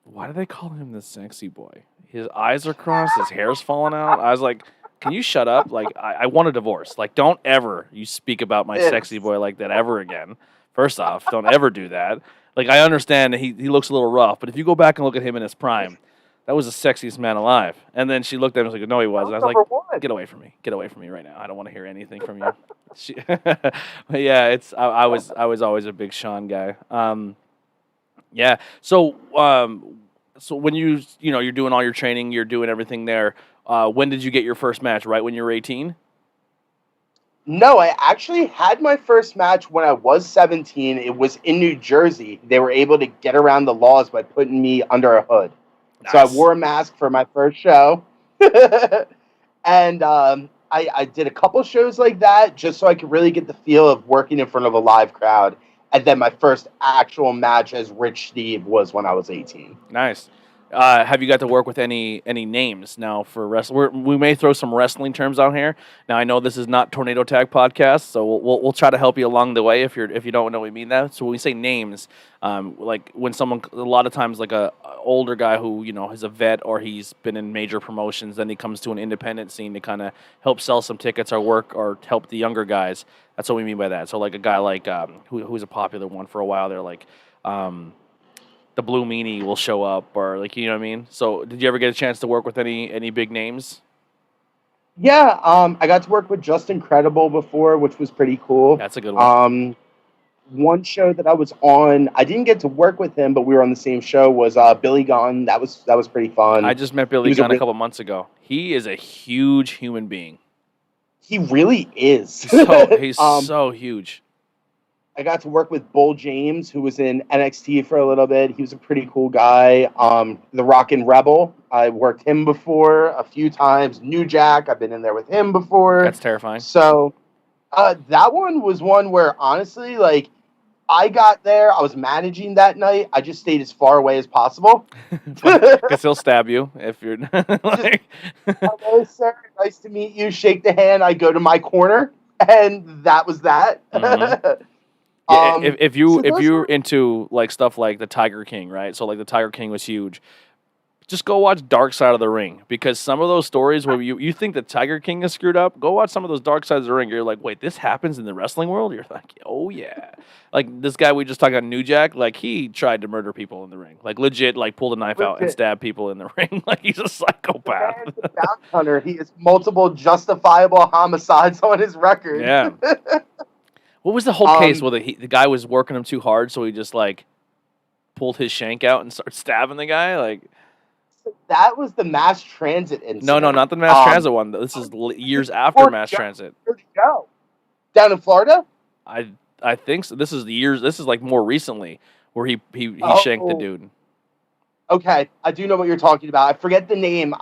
[SPEAKER 2] "Why do they call him the sexy boy? His eyes are crossed, his hair's falling out." I was like, "Can you shut up? Like, I want a divorce. Like, don't ever you speak about my sexy boy like that ever again. First off, don't ever do that. Like, I understand that he looks a little rough, but if you go back and look at him in his prime, that was the sexiest man alive." And then she looked at him and was like, "No, he wasn't." I was like, "Get away from me. Get away from me right now. I don't want to hear anything from you." But yeah, I was always a big Sean guy. Yeah. So when you're doing all your training, you're doing everything there. When did you get your first match? Right when you were 18?
[SPEAKER 3] No, I actually had my first match when I was 17. It was in New Jersey. They were able to get around the laws by putting me under a hood.
[SPEAKER 2] Nice.
[SPEAKER 3] So I wore a mask for my first show. And I did a couple shows like that just so I could really get the feel of working in front of a live crowd. And then my first actual match as Rich Steve was when I was 18.
[SPEAKER 2] Nice. Have you got to work with any names now for wrestling? We may throw some wrestling terms out here. Now I know this is not Tornado Tag Podcast, so we'll try to help you along the way if you don't know what we mean that. So when we say names, like when someone, a lot of times like a older guy who is a vet or he's been in major promotions, then he comes to an independent scene to kind of help sell some tickets or work or help the younger guys. That's what we mean by that. So like a guy like who's a popular one for a while, they're like. The Blue Meanie will show up, or like, you know what I mean? So did you ever get a chance to work with any big names?
[SPEAKER 3] Yeah, I got to work with Just Incredible before, which was pretty cool.
[SPEAKER 2] That's a good one.
[SPEAKER 3] one show that I was on, I didn't get to work with him, but we were on the same show. Was Billy Gunn? That was pretty fun.
[SPEAKER 2] I just met
[SPEAKER 3] He
[SPEAKER 2] Billy
[SPEAKER 3] was a
[SPEAKER 2] Gunn a
[SPEAKER 3] real,
[SPEAKER 2] couple months ago. He is a huge human being.
[SPEAKER 3] he really is.
[SPEAKER 2] He's
[SPEAKER 3] um,
[SPEAKER 2] so huge.
[SPEAKER 3] I got to work with Bull James, who was in NXT for a little bit. He was a pretty cool guy. The Rockin' Rebel, I worked him before a few times. New Jack, I've been in there with him before.
[SPEAKER 2] That's terrifying.
[SPEAKER 3] So that one was one where honestly, like, I got there, I was managing that night. I just stayed as far away as possible.
[SPEAKER 2] Because he'll stab you if you're like.
[SPEAKER 3] Hello, sir. Nice to meet you. Shake the hand. I go to my corner, and that was that.
[SPEAKER 2] Mhm. Yeah, if
[SPEAKER 3] So
[SPEAKER 2] you're into like stuff like the Tiger King, right? So like the Tiger King was huge. Just go watch Dark Side of the Ring, because some of those stories where you think the Tiger King is screwed up, go watch some of those Dark Sides of the Ring. You're like, wait, this happens in the wrestling world? You're like, oh yeah. Like this guy we just talked about, New Jack, like he tried to murder people in the ring. Like legit, like pulled a knife out and stabbed people in the ring. Like he's a psychopath.
[SPEAKER 3] the man's a bounty hunter. He has multiple justifiable homicides on his record.
[SPEAKER 2] Yeah. What was the whole case where the guy was working him too hard, so he just like pulled his shank out and started stabbing the guy? Like,
[SPEAKER 3] That was the mass transit incident.
[SPEAKER 2] no, not the mass transit one. This is years after mass transit.
[SPEAKER 3] Where'd you go? Down in Florida?
[SPEAKER 2] I think so. This is the years. This is like more recently where he shanked the dude.
[SPEAKER 3] Okay, I do know what you're talking about. I forget the name.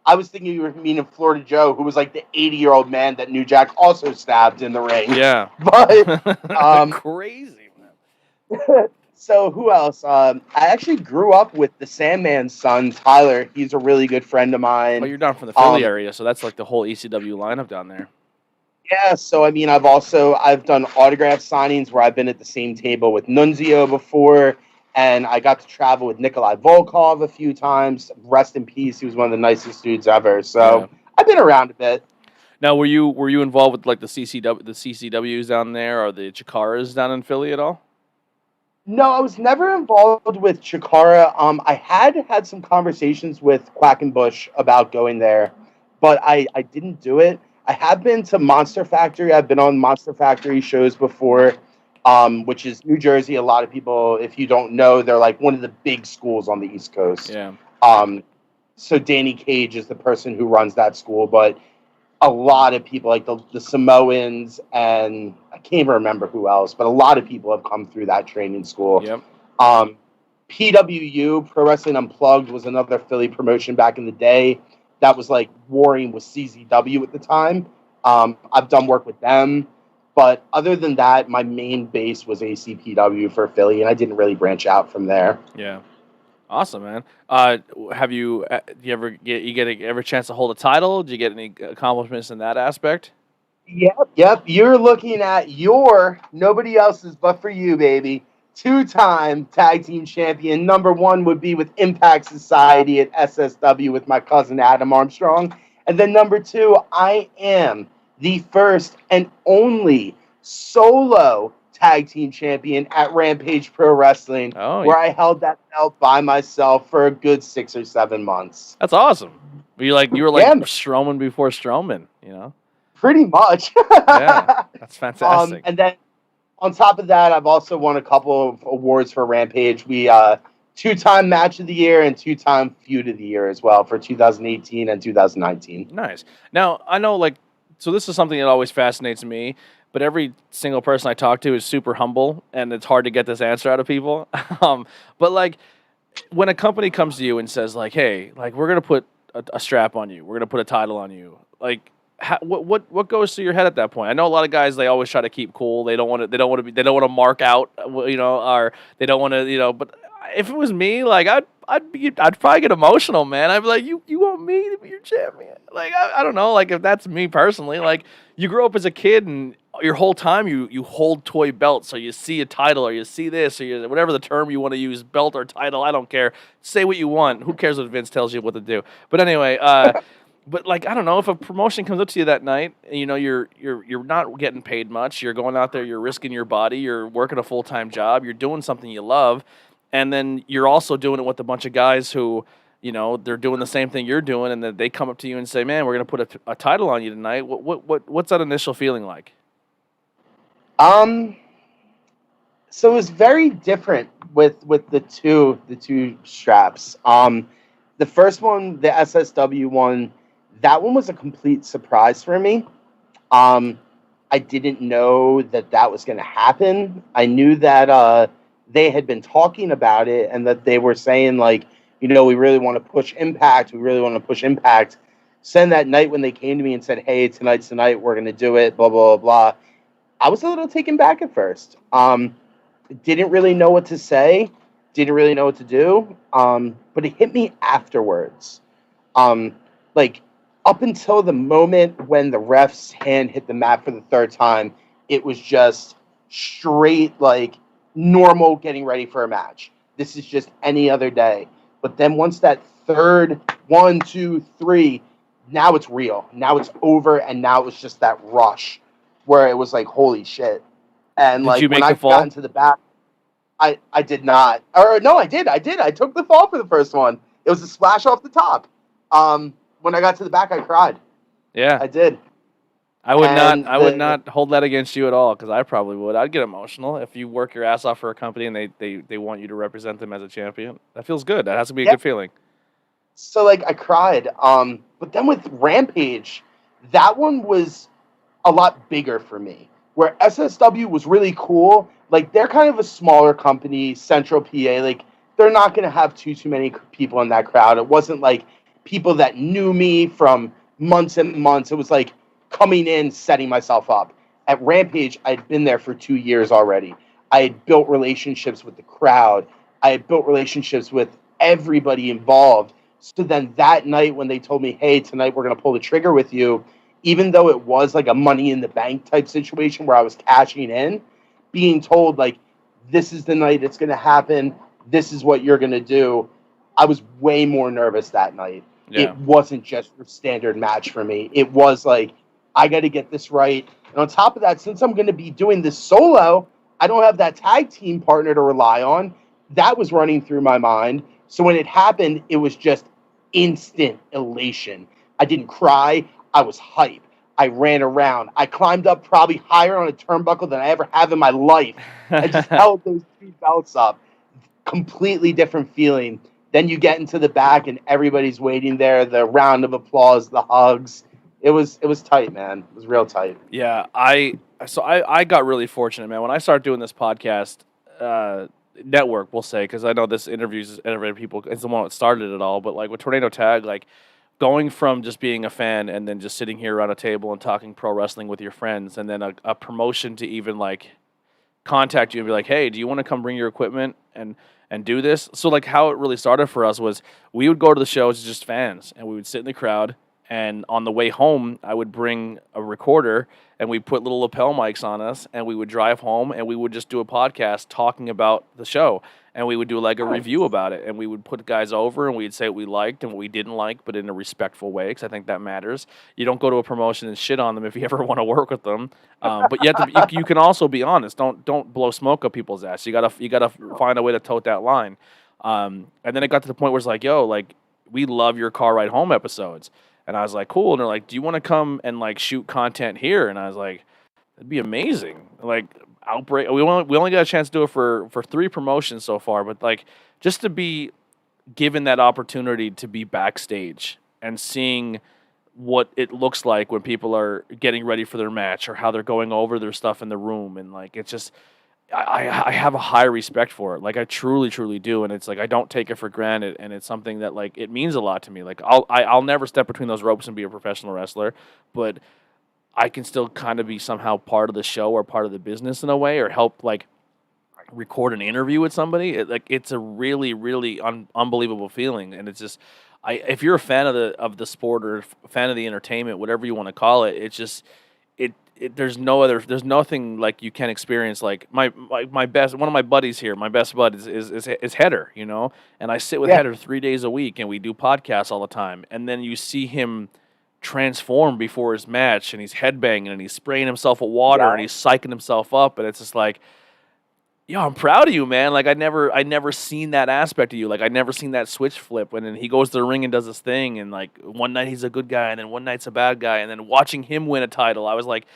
[SPEAKER 3] I was thinking you were meaning Florida Joe, who was like the 80-year-old man that New Jack also stabbed in the ring.
[SPEAKER 2] Yeah,
[SPEAKER 3] but
[SPEAKER 2] crazy, man.
[SPEAKER 3] So who else? I actually grew up with the Sandman's son, Tyler. He's a really good friend of mine.
[SPEAKER 2] Well, you're down from the Philly area, so that's like the whole ECW lineup down there.
[SPEAKER 3] Yeah, so I mean, I've done autograph signings where I've been at the same table with Nunzio before, and I got to travel with Nikolai Volkov a few times. Rest in peace. He was one of the nicest dudes ever. So yeah. I've been around a bit.
[SPEAKER 2] Now, were you involved with like the CCWs down there, or the Chikaras down in Philly at all?
[SPEAKER 3] No, I was never involved with Chikara. I had some conversations with Quackenbush about going there, but I didn't do it. I have been to Monster Factory. I've been on Monster Factory shows before, which is New Jersey. A lot of people, if you don't know, they're like one of the big schools on the East Coast.
[SPEAKER 2] Yeah.
[SPEAKER 3] So Danny Cage is the person who runs that school, but a lot of people, like the Samoans, and I can't even remember who else, but a lot of people have come through that training school.
[SPEAKER 2] Yep.
[SPEAKER 3] PWU, Pro Wrestling Unplugged, was another Philly promotion back in the day that was like warring with CZW at the time. I've done work with them, but other than that, my main base was ACPW for Philly, and I didn't really branch out from there.
[SPEAKER 2] Yeah. Awesome, man. Have you ever get a chance to hold a title? Did you get any accomplishments in that aspect?
[SPEAKER 3] Yep. You're looking at nobody else's but for you, baby. 2-time tag team champion. Number 1 would be with Impact Society at SSW with my cousin Adam Armstrong. And then number 2, I am the first and only solo tag team champion at Rampage Pro Wrestling, where I held that belt by myself for a good 6 or 7 months.
[SPEAKER 2] That's awesome. You were like Strowman before Strowman, you know?
[SPEAKER 3] Pretty much.
[SPEAKER 2] Yeah, that's fantastic.
[SPEAKER 3] And then on top of that, I've also won a couple of awards for Rampage. We 2-time Match of the Year and 2-time Feud of the Year as well for 2018 and 2019.
[SPEAKER 2] Nice. Now, I know, so this is something that always fascinates me, but every single person I talk to is super humble, and it's hard to get this answer out of people. But when a company comes to you and says hey, we're gonna put a strap on you, we're gonna put a title on you, what goes through your head at that point? I know a lot of guys, they always try to keep cool. They don't want to mark out, or they don't want to, But if it was me, I'd probably get emotional, man. I'd be like, you want me to be your champion? I don't know, if that's me personally, you grow up as a kid and your whole time you hold toy belts, so you see a title or you see this or whatever the term you want to use, belt or title, I don't care. Say what you want. Who cares what Vince tells you what to do? But anyway, but I don't know, if a promotion comes up to you that night, and you're not getting paid much, you're going out there, you're risking your body, you're working a full-time job, you're doing something you love, and then you're also doing it with a bunch of guys who, they're doing the same thing you're doing, and then they come up to you and say, "Man, we're going to put a title on you tonight." What's that initial feeling like?
[SPEAKER 3] So it was very different with the two straps. The first one, the SSW one, that one was a complete surprise for me. Um, I didn't know that that was going to happen. I knew that they had been talking about it and that they were saying, like, we really want to push Impact. We really want to push Impact. So then that night when they came to me and said, hey, tonight's the night, we're going to do it, blah, blah, blah, blah, I was a little taken back at first. Didn't really know what to say. Didn't really know what to do. But it hit me afterwards. Like, up until the moment when the ref's hand hit the mat for the third time, it was just straight, like, normal getting ready for a match. This is just any other day. But then once that third 1, 2, 3, now it's real. Now it's over, and now it was just that rush where it was like, holy shit. And
[SPEAKER 2] Did
[SPEAKER 3] like
[SPEAKER 2] you
[SPEAKER 3] when
[SPEAKER 2] make
[SPEAKER 3] I
[SPEAKER 2] the fall?
[SPEAKER 3] got into the back, I did not. Or no, I did. I took the fall for the first one. It was a splash off the top. When I got to the back, I cried.
[SPEAKER 2] Yeah.
[SPEAKER 3] I did.
[SPEAKER 2] I would
[SPEAKER 3] And
[SPEAKER 2] would not hold that against you at all, because I probably would. I'd get emotional if you work your ass off for a company and they want you to represent them as a champion. That feels good. That has to be a
[SPEAKER 3] Yeah.
[SPEAKER 2] good feeling.
[SPEAKER 3] So like I cried. But then with Rampage, that one was a lot bigger for me. Where SSW was really cool. Like they're kind of a smaller company, Central PA. Like they're not going to have too many people in that crowd. It wasn't like people that knew me from months and months. It was like coming in, setting myself up. At Rampage, I'd been there for 2 years already. I had built relationships with the crowd. I had built relationships with everybody involved. So then that night when they told me, hey, tonight we're going to pull the trigger with you, even though it was like a money in the bank type situation where I was cashing in, being told like, this is the night it's going to happen. This is what you're going to do. I was way more nervous that night.
[SPEAKER 2] Yeah.
[SPEAKER 3] It wasn't just your standard match for me. It was like, I got to get this right. And on top of that, since I'm going to be doing this solo, I don't have that tag team partner to rely on. That was running through my mind. So when it happened, it was just instant elation. I didn't cry. I was hype. I ran around. I climbed up probably higher on a turnbuckle than I ever have in my life. I just held those 2 belts up. Completely different feeling. Then you get into the back and everybody's waiting there. The round of applause, the hugs. It was tight, man. It was real tight.
[SPEAKER 2] Yeah, I got really fortunate, man. When I started doing this podcast, network, we'll say, because I know this interviews every people. It's the one that started it all. But like with Tornado Tag, like going from just being a fan and then just sitting here around a table and talking pro wrestling with your friends, and then a promotion to even like contact you and be like, hey, do you want to come bring your equipment and do this? So like how it really started for us was we would go to the shows as just fans, and we would sit in the crowd, and on the way home I would bring a recorder and we'd put little lapel mics on us, and we would drive home and we would just do a podcast talking about the show, and we would do like a review about it, and we would put guys over and we'd say what we liked and what we didn't like, but in a respectful way, because I think that matters. You don't go to a promotion and shit on them if you ever want to work with them, but you have to, you can also be honest. Don't blow smoke up people's ass. You gotta find a way to tote that line. And then it got to the point where it's like, yo, like we love your car ride home episodes. And I was like, cool. And they're like, do you want to come and like shoot content here? And I was like, that'd be amazing. Like Outbreak. We only got a chance to do it for 3 promotions so far, but like just to be given that opportunity to be backstage and seeing what it looks like when people are getting ready for their match or how they're going over their stuff in the room, and like it's just I have a high respect for it. Like I truly, truly do, and it's like I don't take it for granted, and it's something that like it means a lot to me. Like I'll never step between those ropes and be a professional wrestler, but I can still kind of be somehow part of the show or part of the business in a way, or help like record an interview with somebody. It's a really, really unbelievable feeling, and it's just if you're a fan of the sport or a fan of the entertainment, whatever you want to call it, it's just there's nothing like you can experience. Like my best, one of my buddies here, my best bud is Header, you know, and I sit with Header 3 days a week, and we do podcasts all the time, and then you see him transform before his match, and he's headbanging and he's spraying himself with water and he's psyching himself up, and it's just like, yo, I'm proud of you, man. Like I never seen that aspect of you. Like I never seen that switch flip. And then he goes to the ring and does his thing, and like one night he's a good guy and then one night's a bad guy, and then watching him win a title, I was like,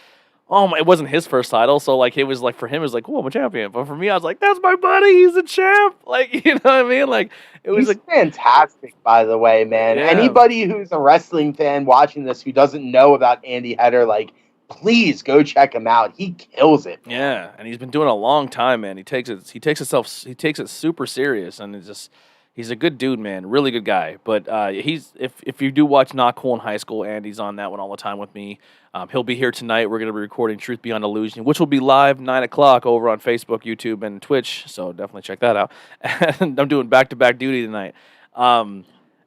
[SPEAKER 2] oh my, it wasn't his first title, so like it was like for him it was like, cool, I'm a champion. But for me, I was like, that's my buddy, he's a champ. Like, you know what I mean? Like it was
[SPEAKER 3] He's
[SPEAKER 2] like,
[SPEAKER 3] fantastic, by the way, man.
[SPEAKER 2] yeah.
[SPEAKER 3] Anybody who's a wrestling fan watching this who doesn't know about Andy Header, like, please go check him out. He kills it. Man.
[SPEAKER 2] Yeah, and he's been doing it a long time, man. He takes it super serious, and it's just he's a good dude, man. Really good guy. But he's if you do watch Not Cool in High School, Andy's on that one all the time with me. He'll be here tonight. We're gonna be recording Truth Beyond Illusion, which will be live 9:00 over on Facebook, YouTube, and Twitch. So definitely check that out. And I'm doing back-to-back duty tonight.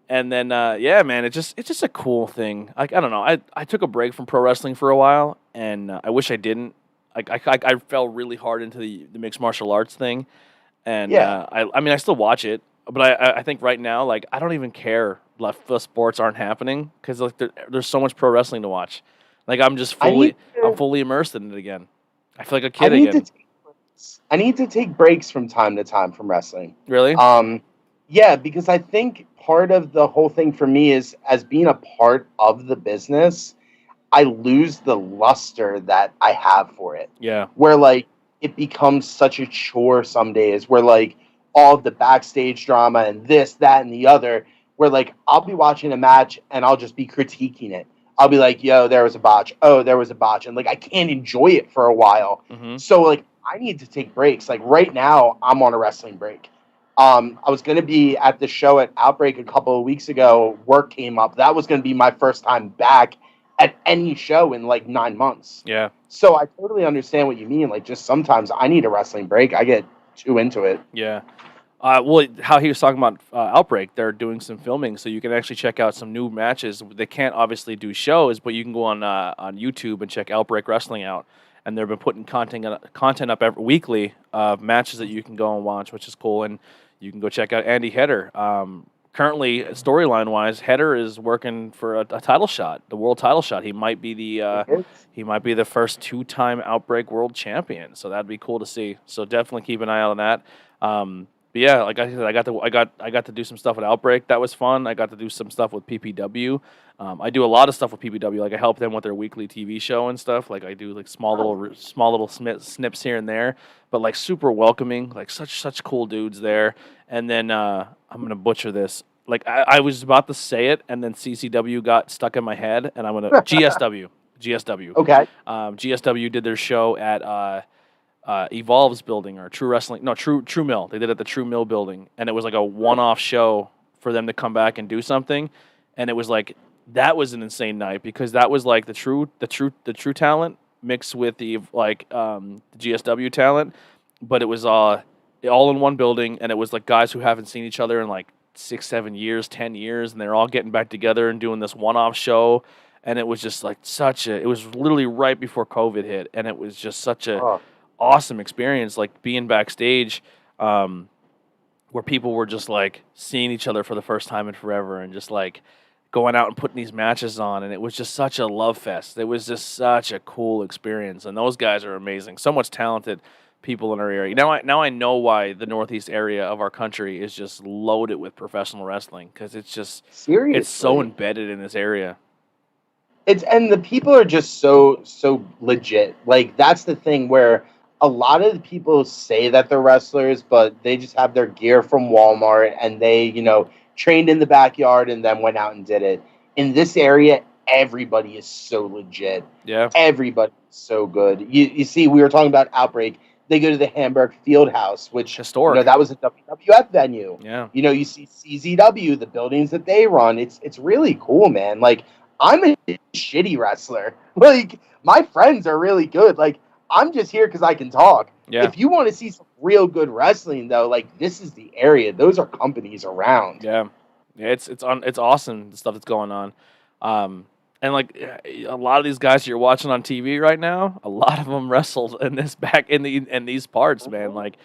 [SPEAKER 2] And then, yeah, man, it's just a cool thing. I don't know. I took a break from pro wrestling for a while, and I wish I didn't. I fell really hard into the mixed martial arts thing, and
[SPEAKER 3] Yeah.
[SPEAKER 2] I mean, I still watch it, but I think right now, like, I don't even care if the sports aren't happening because like there's so much pro wrestling to watch. Like, I'm just I'm fully immersed in it again. I feel like a kid again.
[SPEAKER 3] I need to take breaks from time to time from wrestling.
[SPEAKER 2] Really?
[SPEAKER 3] Yeah, because I think part of the whole thing for me is as being a part of the business, I lose the luster that I have for it.
[SPEAKER 2] Yeah.
[SPEAKER 3] Where like it becomes such a chore some days where like all of the backstage drama and this, that, and the other, where like I'll be watching a match and I'll just be critiquing it. I'll be like, yo, there was a botch. Oh, there was a botch. And like I can't enjoy it for a while.
[SPEAKER 2] Mm-hmm.
[SPEAKER 3] So like I need to take breaks. Like right now I'm on a wrestling break. I was going to be at the show at Outbreak a couple of weeks ago. Work came up. That was going to be my first time back at any show in like 9 months.
[SPEAKER 2] Yeah.
[SPEAKER 3] So I totally understand what you mean. Like just sometimes I need a wrestling break. I get too into it.
[SPEAKER 2] Yeah. Well, how he was talking about Outbreak, they're doing some filming, so you can actually check out some new matches. They can't obviously do shows, but you can go on YouTube and check Outbreak Wrestling out. And they've been putting content up every weekly of matches that you can go and watch, which is cool. And you can go check out Andy Header. Currently, storyline-wise, Header is working for a title shot, the world title shot. He might be the first two-time Outbreak world champion. So that'd be cool to see. So definitely keep an eye out on that. But yeah, like I said, I got to do some stuff with Outbreak. That was fun. I got to do some stuff with PPW. I do a lot of stuff with PPW. Like I help them with their weekly TV show and stuff. Like I do like small little snips here and there. But like super welcoming. Like such cool dudes there. And then I'm gonna butcher this. Like I was about to say it, and then CCW got stuck in my head, and I'm gonna GSW.
[SPEAKER 3] Okay.
[SPEAKER 2] GSW did their show at Evolve's building or True Wrestling. No, True Mill. They did it at the True Mill building, and it was like a one-off show for them to come back and do something. And it was like that was an insane night because that was like the true talent mixed with the GSW talent, but it was all in one building, and it was like guys who haven't seen each other in like 6, 7 years, 10 years, and they're all getting back together and doing this one-off show. And it was just like it was literally right before COVID hit, and it was just such a awesome experience, like being backstage, where people were just like seeing each other for the first time in forever, and just like going out and putting these matches on, and it was just such a love fest. It was just such a cool experience, and those guys are amazing. So much talented people in our area. Now I know why the Northeast area of our country is just loaded with professional wrestling, because it's just
[SPEAKER 3] Seriously.
[SPEAKER 2] It's so embedded in this area.
[SPEAKER 3] And the people are just so legit. Like that's the thing where a lot of the people say that they're wrestlers, but they just have their gear from Walmart and they, trained in the backyard and then went out and did it. In this area, everybody is so legit.
[SPEAKER 2] Yeah.
[SPEAKER 3] Everybody's so good. You see, we were talking about Outbreak. They go to the Hamburg Fieldhouse, which
[SPEAKER 2] historic.
[SPEAKER 3] That was a WWF venue.
[SPEAKER 2] Yeah.
[SPEAKER 3] You see CZW, the buildings that they run. It's really cool, man. Like I'm a shitty wrestler. Like my friends are really good. Like I'm just here because I can talk.
[SPEAKER 2] Yeah.
[SPEAKER 3] If you want to see some real good wrestling, though, like this is the area. Those are companies around.
[SPEAKER 2] Yeah, it's awesome the stuff that's going on, and like a lot of these guys you're watching on TV right now, a lot of them wrestled in these parts, man. Like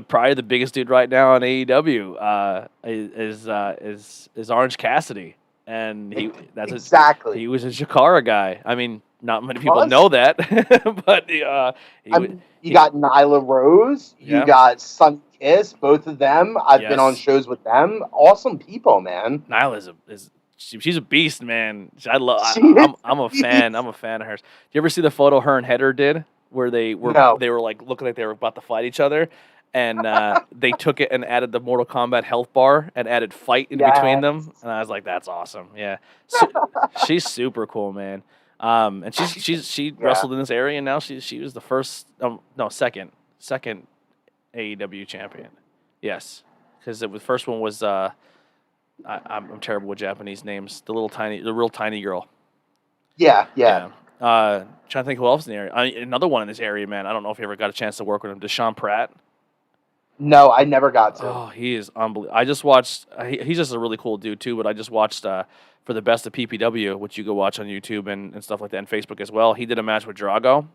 [SPEAKER 2] probably the biggest dude right now on AEW is Orange Cassidy, and he was a Chikara guy. I mean, not many people know that, but
[SPEAKER 3] you got Nyla Rose, you got Sun Kiss, both of them. I've been on shows with them. Awesome people, man.
[SPEAKER 2] Nyla is she's a beast, man. I love.
[SPEAKER 3] She is
[SPEAKER 2] I'm a
[SPEAKER 3] beast.
[SPEAKER 2] fan. I'm a fan of hers. Do you ever see the photo her and Header did, where they were
[SPEAKER 3] No.
[SPEAKER 2] like looking like they were about to fight each other, and they took it and added the Mortal Kombat health bar and added fight in between them, and I was like, that's awesome. Yeah, she's super cool, man. And she wrestled in this area, and now she was the first, no, second AEW champion. Yes, because the first one was I'm terrible with Japanese names. The real tiny girl.
[SPEAKER 3] Yeah.
[SPEAKER 2] Trying to think who else in the area. Another one in this area, man. I don't know if you ever got a chance to work with him. Deshaun Pratt.
[SPEAKER 3] No, I never got to.
[SPEAKER 2] Oh, he is unbelievable. I just watched. He's just a really cool dude too. But I just watched for the best of PPW, which you go watch on YouTube and stuff like that, and Facebook as well. He did a match with Drago,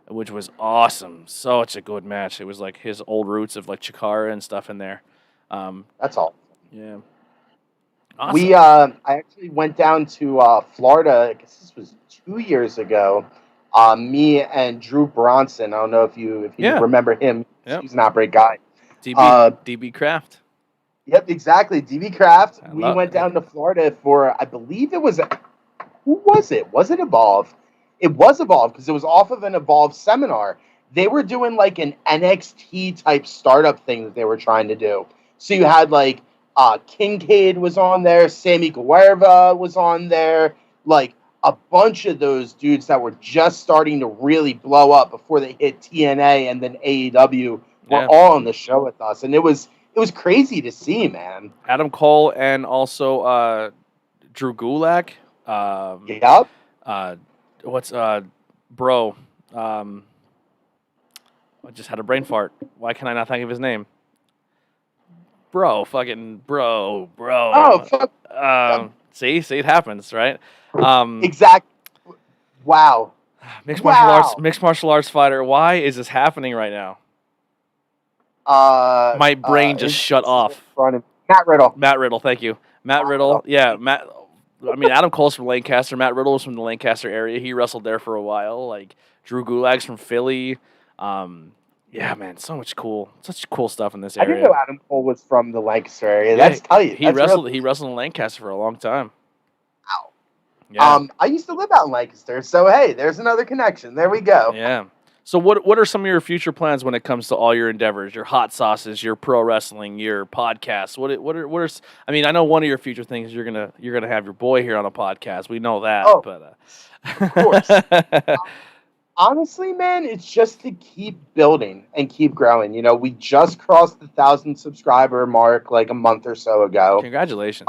[SPEAKER 2] which was awesome. Such a good match. It was like his old roots of like Chikara and stuff in there.
[SPEAKER 3] That's all.
[SPEAKER 2] Yeah. Awesome.
[SPEAKER 3] I actually went down to Florida. I guess this was 2 years ago. Me and Drew Bronson. I don't know if you remember him.
[SPEAKER 2] Yep.
[SPEAKER 3] He's an Outbreak guy.
[SPEAKER 2] DB Craft.
[SPEAKER 3] Yep, exactly. DB Craft. We went
[SPEAKER 2] it.
[SPEAKER 3] down to Florida for, I believe it was, who was it? Was it Evolve? It was Evolve because it was off of an Evolve seminar. They were doing like an NXT type startup thing that they were trying to do. So you had like Kincaid was on there, Sammy Guerra was on there, like a bunch of those dudes that were just starting to really blow up before they hit TNA and then AEW were all on the show with us, and it was crazy to see, man.
[SPEAKER 2] Adam Cole and also Drew Gulak.
[SPEAKER 3] Yep.
[SPEAKER 2] What's bro? I just had a brain fart. Why can I not think of his name? Bro.
[SPEAKER 3] Oh, fuck.
[SPEAKER 2] See, it happens, right?
[SPEAKER 3] Exactly. Wow.
[SPEAKER 2] Mixed martial arts fighter. Why is this happening right now? My brain just shut off.
[SPEAKER 3] Matt
[SPEAKER 2] Riddle, thank you. Matt Riddle. Yeah, Matt. I mean, Adam Cole's from Lancaster. Matt Riddle was from the Lancaster area. He wrestled there for a while. Like Drew Gulag's from Philly. Yeah, man, such cool stuff in this area.
[SPEAKER 3] I didn't know Adam Cole was from the Lancaster area. Yeah, that's tell you.
[SPEAKER 2] He wrestled in Lancaster for a long time.
[SPEAKER 3] Wow.
[SPEAKER 2] Yeah.
[SPEAKER 3] I used to live out in Lancaster, so hey, there's another connection. There we go.
[SPEAKER 2] Yeah. So what are some of your future plans when it comes to all your endeavors, your hot sauces, your pro wrestling, your podcasts? What are I mean, I know one of your future things you're gonna have your boy here on a podcast. We know that.
[SPEAKER 3] Oh,
[SPEAKER 2] but
[SPEAKER 3] of course. Honestly, man, it's just to keep building and keep growing. You know, we just crossed the 1,000 subscriber mark like a month or so ago.
[SPEAKER 2] Congratulations.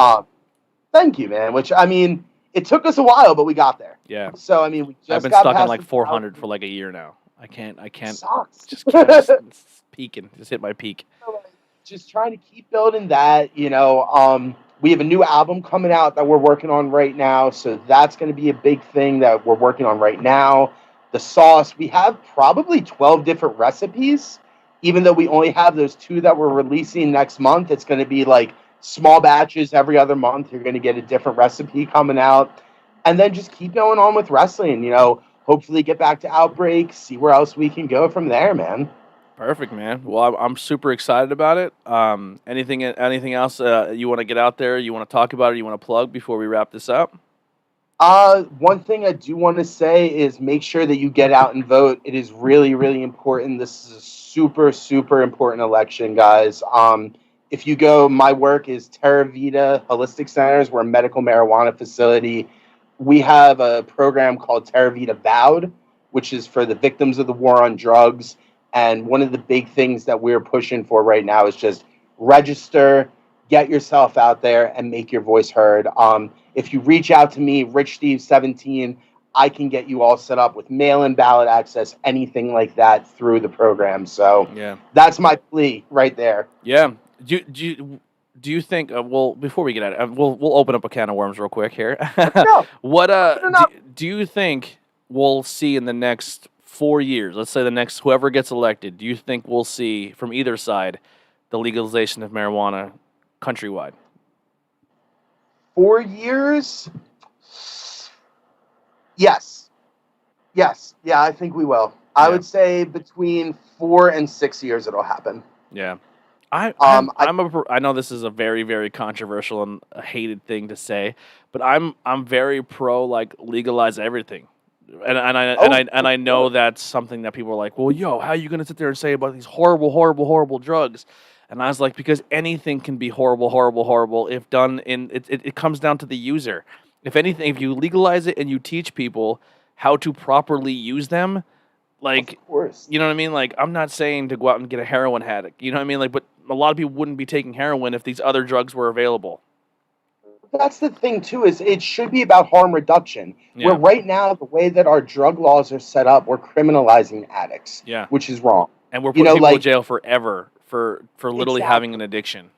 [SPEAKER 3] Thank you, man. Which, I mean, it took us a while, but we got there.
[SPEAKER 2] Yeah.
[SPEAKER 3] So, I mean, we just
[SPEAKER 2] I've been
[SPEAKER 3] got
[SPEAKER 2] stuck
[SPEAKER 3] past
[SPEAKER 2] on like 400
[SPEAKER 3] 1,000.
[SPEAKER 2] for like a year now. I can't.
[SPEAKER 3] Sucks.
[SPEAKER 2] Just it's peaking. Just hit my peak.
[SPEAKER 3] Just trying to keep building that. You know, we have a new album coming out that we're working on right now, so that's going to be a big thing that we're working on right now. The sauce, we have probably 12 different recipes, even though we only have those 2 that we're releasing next month. It's going to be like small batches every other month. You're going to get a different recipe coming out, and then just keep going on with wrestling. You know, hopefully get back to Outbreak, see where else we can go from there, man.
[SPEAKER 2] Perfect, man. Well, I'm super excited about it. Anything else you want to get out there? You want to talk about it? You want to plug before we wrap this up?
[SPEAKER 3] One thing I do want to say is make sure that you get out and vote. It is really, really important. This is a super, super important election, guys. If you go, my work is Terra Vita Holistic Centers. We're a medical marijuana facility. We have a program called Terra Vita Vowed, which is for the victims of the war on drugs. And one of the big things that we're pushing for right now is just register, get yourself out there, and make your voice heard. If you reach out to me, RichSteve17, I can get you all set up with mail-in ballot access, anything like that through the program. So that's my plea right there.
[SPEAKER 2] Yeah. Do you think? Well, before we get at it, we'll open up a can of worms real quick here. Do you think we'll see in the next 4 years? Let's say the next whoever gets elected. Do you think we'll see from either side the legalization of marijuana countrywide?
[SPEAKER 3] 4 years? Yes. Yeah, I think we will. I would say between 4 and 6 years it'll happen.
[SPEAKER 2] Yeah.
[SPEAKER 3] I
[SPEAKER 2] I know this is a very, very controversial and a hated thing to say, but I'm very pro like legalize everything. And I know that's something that people are like, well, yo, how are you gonna sit there and say about these horrible, horrible, horrible drugs? And I was like, because anything can be horrible, horrible, horrible if done in it comes down to the user. If anything, if you legalize it and you teach people how to properly use them, like,
[SPEAKER 3] of course.
[SPEAKER 2] you know what I mean? Like, I'm not saying to go out and get a heroin addict. You know what I mean? Like, but a lot of people wouldn't be taking heroin if these other drugs were available.
[SPEAKER 3] That's the thing too, is it should be about harm reduction.
[SPEAKER 2] Yeah.
[SPEAKER 3] Where right now, the way that our drug laws are set up, we're criminalizing addicts.
[SPEAKER 2] Yeah.
[SPEAKER 3] Which is wrong.
[SPEAKER 2] And we're putting people in jail forever for literally having an addiction.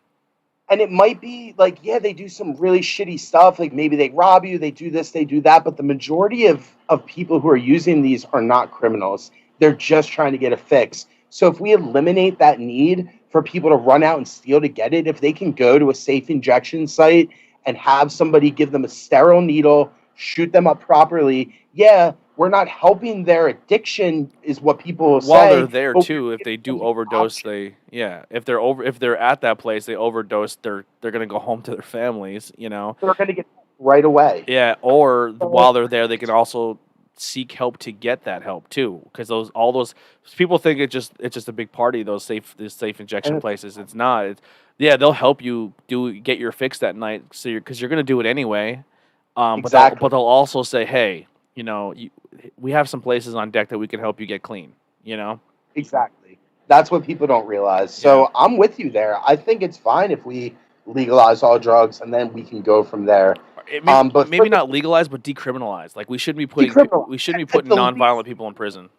[SPEAKER 3] And it might be like, yeah, they do some really shitty stuff. Like maybe they rob you, they do this, they do that. But the majority of people who are using these are not criminals. They're just trying to get a fix. So if we eliminate that need for people to run out and steal to get it, if they can go to a safe injection site and have somebody give them a sterile needle, shoot them up properly, yeah, we're not helping their addiction, is what people will say.
[SPEAKER 2] While they're there too, if they do overdose, if they're at that place, they overdose, they're gonna go home to their families, you know.
[SPEAKER 3] They're gonna get right away.
[SPEAKER 2] Yeah, or while they're there, they can also seek help to get that help too, because all those people think it's just a big party. Those safe injection places, it's not. They'll help you get your fix that night, so because you're gonna do it anyway.
[SPEAKER 3] Exactly.
[SPEAKER 2] But they'll also say, hey, you know, we have some places on deck that we can help you get clean, you know?
[SPEAKER 3] Exactly. That's what people don't realize. So I'm with you there. I think it's fine if we legalize all drugs and then we can go from there.
[SPEAKER 2] But maybe not legalize, but decriminalize. Like we shouldn't be putting nonviolent people in prison.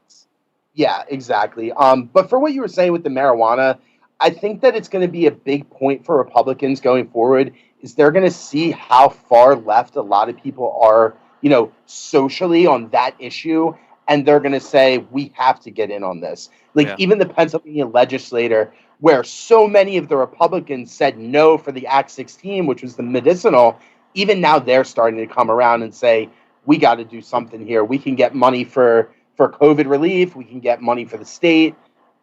[SPEAKER 3] Yeah, exactly. But for what you were saying with the marijuana, I think that it's going to be a big point for Republicans going forward. Is they're going to see how far left a lot of people are, you know, socially on that issue, and they're going to say, we have to get in on this. Like, even the Pennsylvania legislator, where so many of the Republicans said no for the Act 16, which was the medicinal, even now they're starting to come around and say, we got to do something here. We can get money for COVID relief. We can get money for the state.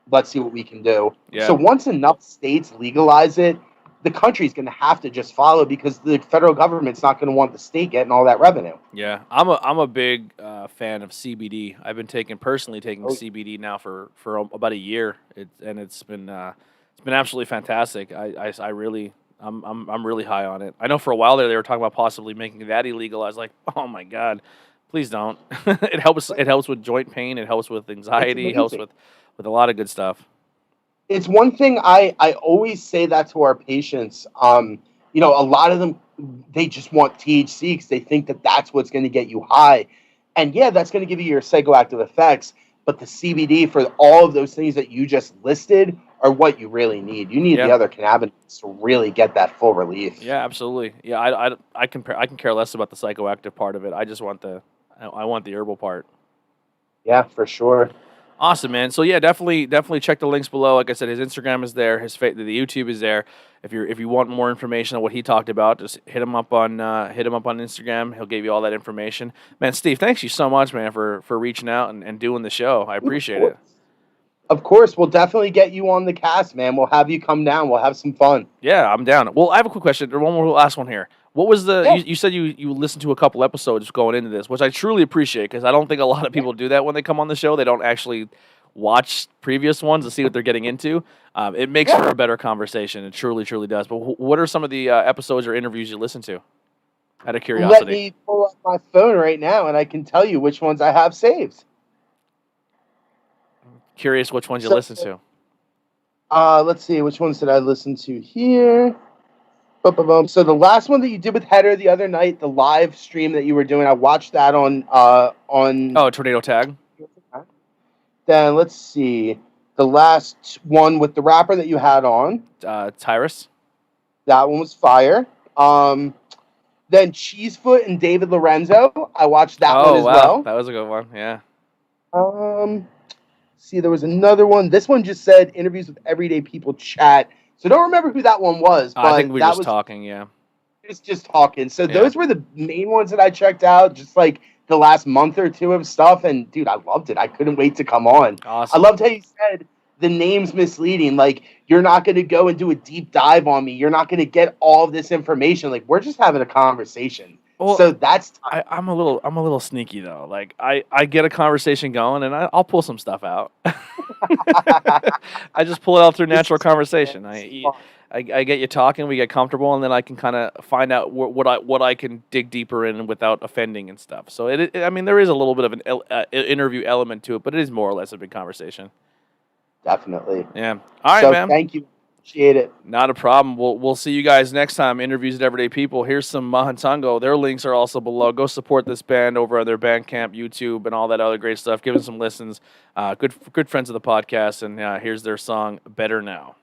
[SPEAKER 3] Let's see what we can do. Yeah. So once enough states legalize it, the country's going to have to just follow, because the federal government's not going to want the state getting all that revenue.
[SPEAKER 2] Yeah, I'm a big fan of CBD. I've been personally taking CBD now for about a year, it's been absolutely fantastic. I'm really high on it. I know for a while there they were talking about possibly making that illegal. I was like, oh my god, please don't. It helps with joint pain. It helps with anxiety. It helps with a lot of good stuff.
[SPEAKER 3] It's one thing I always say that to our patients. You know, a lot of them, they just want THC because they think that that's what's going to get you high. And yeah, that's going to give you your psychoactive effects. But the CBD for all of those things that you just listed are what you really need. You need the other cannabinoids to really get that full relief.
[SPEAKER 2] Yeah, absolutely. Yeah, I can care less about the psychoactive part of it. I just want I want the herbal part.
[SPEAKER 3] Yeah, for sure.
[SPEAKER 2] Awesome, man. So yeah, definitely check the links below. Like I said, his Instagram is there. The YouTube is there. If you want more information on what he talked about, just hit him up on Instagram. He'll give you all that information. Man, Steve, thanks you so much, man, for reaching out and doing the show. I appreciate it.
[SPEAKER 3] Of course, we'll definitely get you on the cast, man. We'll have you come down. We'll have some fun.
[SPEAKER 2] Yeah, I'm down. Well, I have a quick question. One more last one here. What was you said you listened to a couple episodes going into this, which I truly appreciate, because I don't think a lot of people do that when they come on the show. They don't actually watch previous ones to see what they're getting into. It makes for a better conversation. It truly, truly does. But what are some of the episodes or interviews you listen to? Out of curiosity.
[SPEAKER 3] Let me pull up my phone right now, and I can tell you which ones I have saved.
[SPEAKER 2] Curious which ones you listen to.
[SPEAKER 3] Let's see. Which ones did I listen to here? So the last one that you did with Header the other night, the live stream that you were doing, I watched that on
[SPEAKER 2] Tornado Tag.
[SPEAKER 3] Then let's see, the last one with the rapper that you had on,
[SPEAKER 2] Tyrus.
[SPEAKER 3] That one was fire. Then Cheesefoot and David Lorenzo, I watched that one as well.
[SPEAKER 2] That was a good one. Yeah.
[SPEAKER 3] See, there was another one. This one just said interviews with everyday people chat. So don't remember who that one was. But
[SPEAKER 2] I think we were just talking, yeah.
[SPEAKER 3] It's just talking. So those were the main ones that I checked out, just like the last month or two of stuff. And, dude, I loved it. I couldn't wait to come on.
[SPEAKER 2] Awesome.
[SPEAKER 3] I loved how you said the name's misleading. Like, you're not going to go and do a deep dive on me. You're not going to get all of this information. Like, we're just having a conversation.
[SPEAKER 2] Well,
[SPEAKER 3] so that's
[SPEAKER 2] I'm a little sneaky though. Like I get a conversation going and I'll pull some stuff out. I just pull it out through natural conversation. I get you talking, we get comfortable, and then I can kind of find out what I can dig deeper in without offending and stuff. So I mean, there is a little bit of an interview element to it, but it is more or less a big conversation.
[SPEAKER 3] Definitely.
[SPEAKER 2] Yeah. All right,
[SPEAKER 3] so
[SPEAKER 2] man.
[SPEAKER 3] Thank you. Appreciate it.
[SPEAKER 2] Not a problem. We'll see you guys next time. Interviews with Everyday People. Here's some Mahantango. Their links are also below. Go support this band over on their Bandcamp, YouTube, and all that other great stuff. Give them some listens. Good friends of the podcast. And here's their song, Better Now.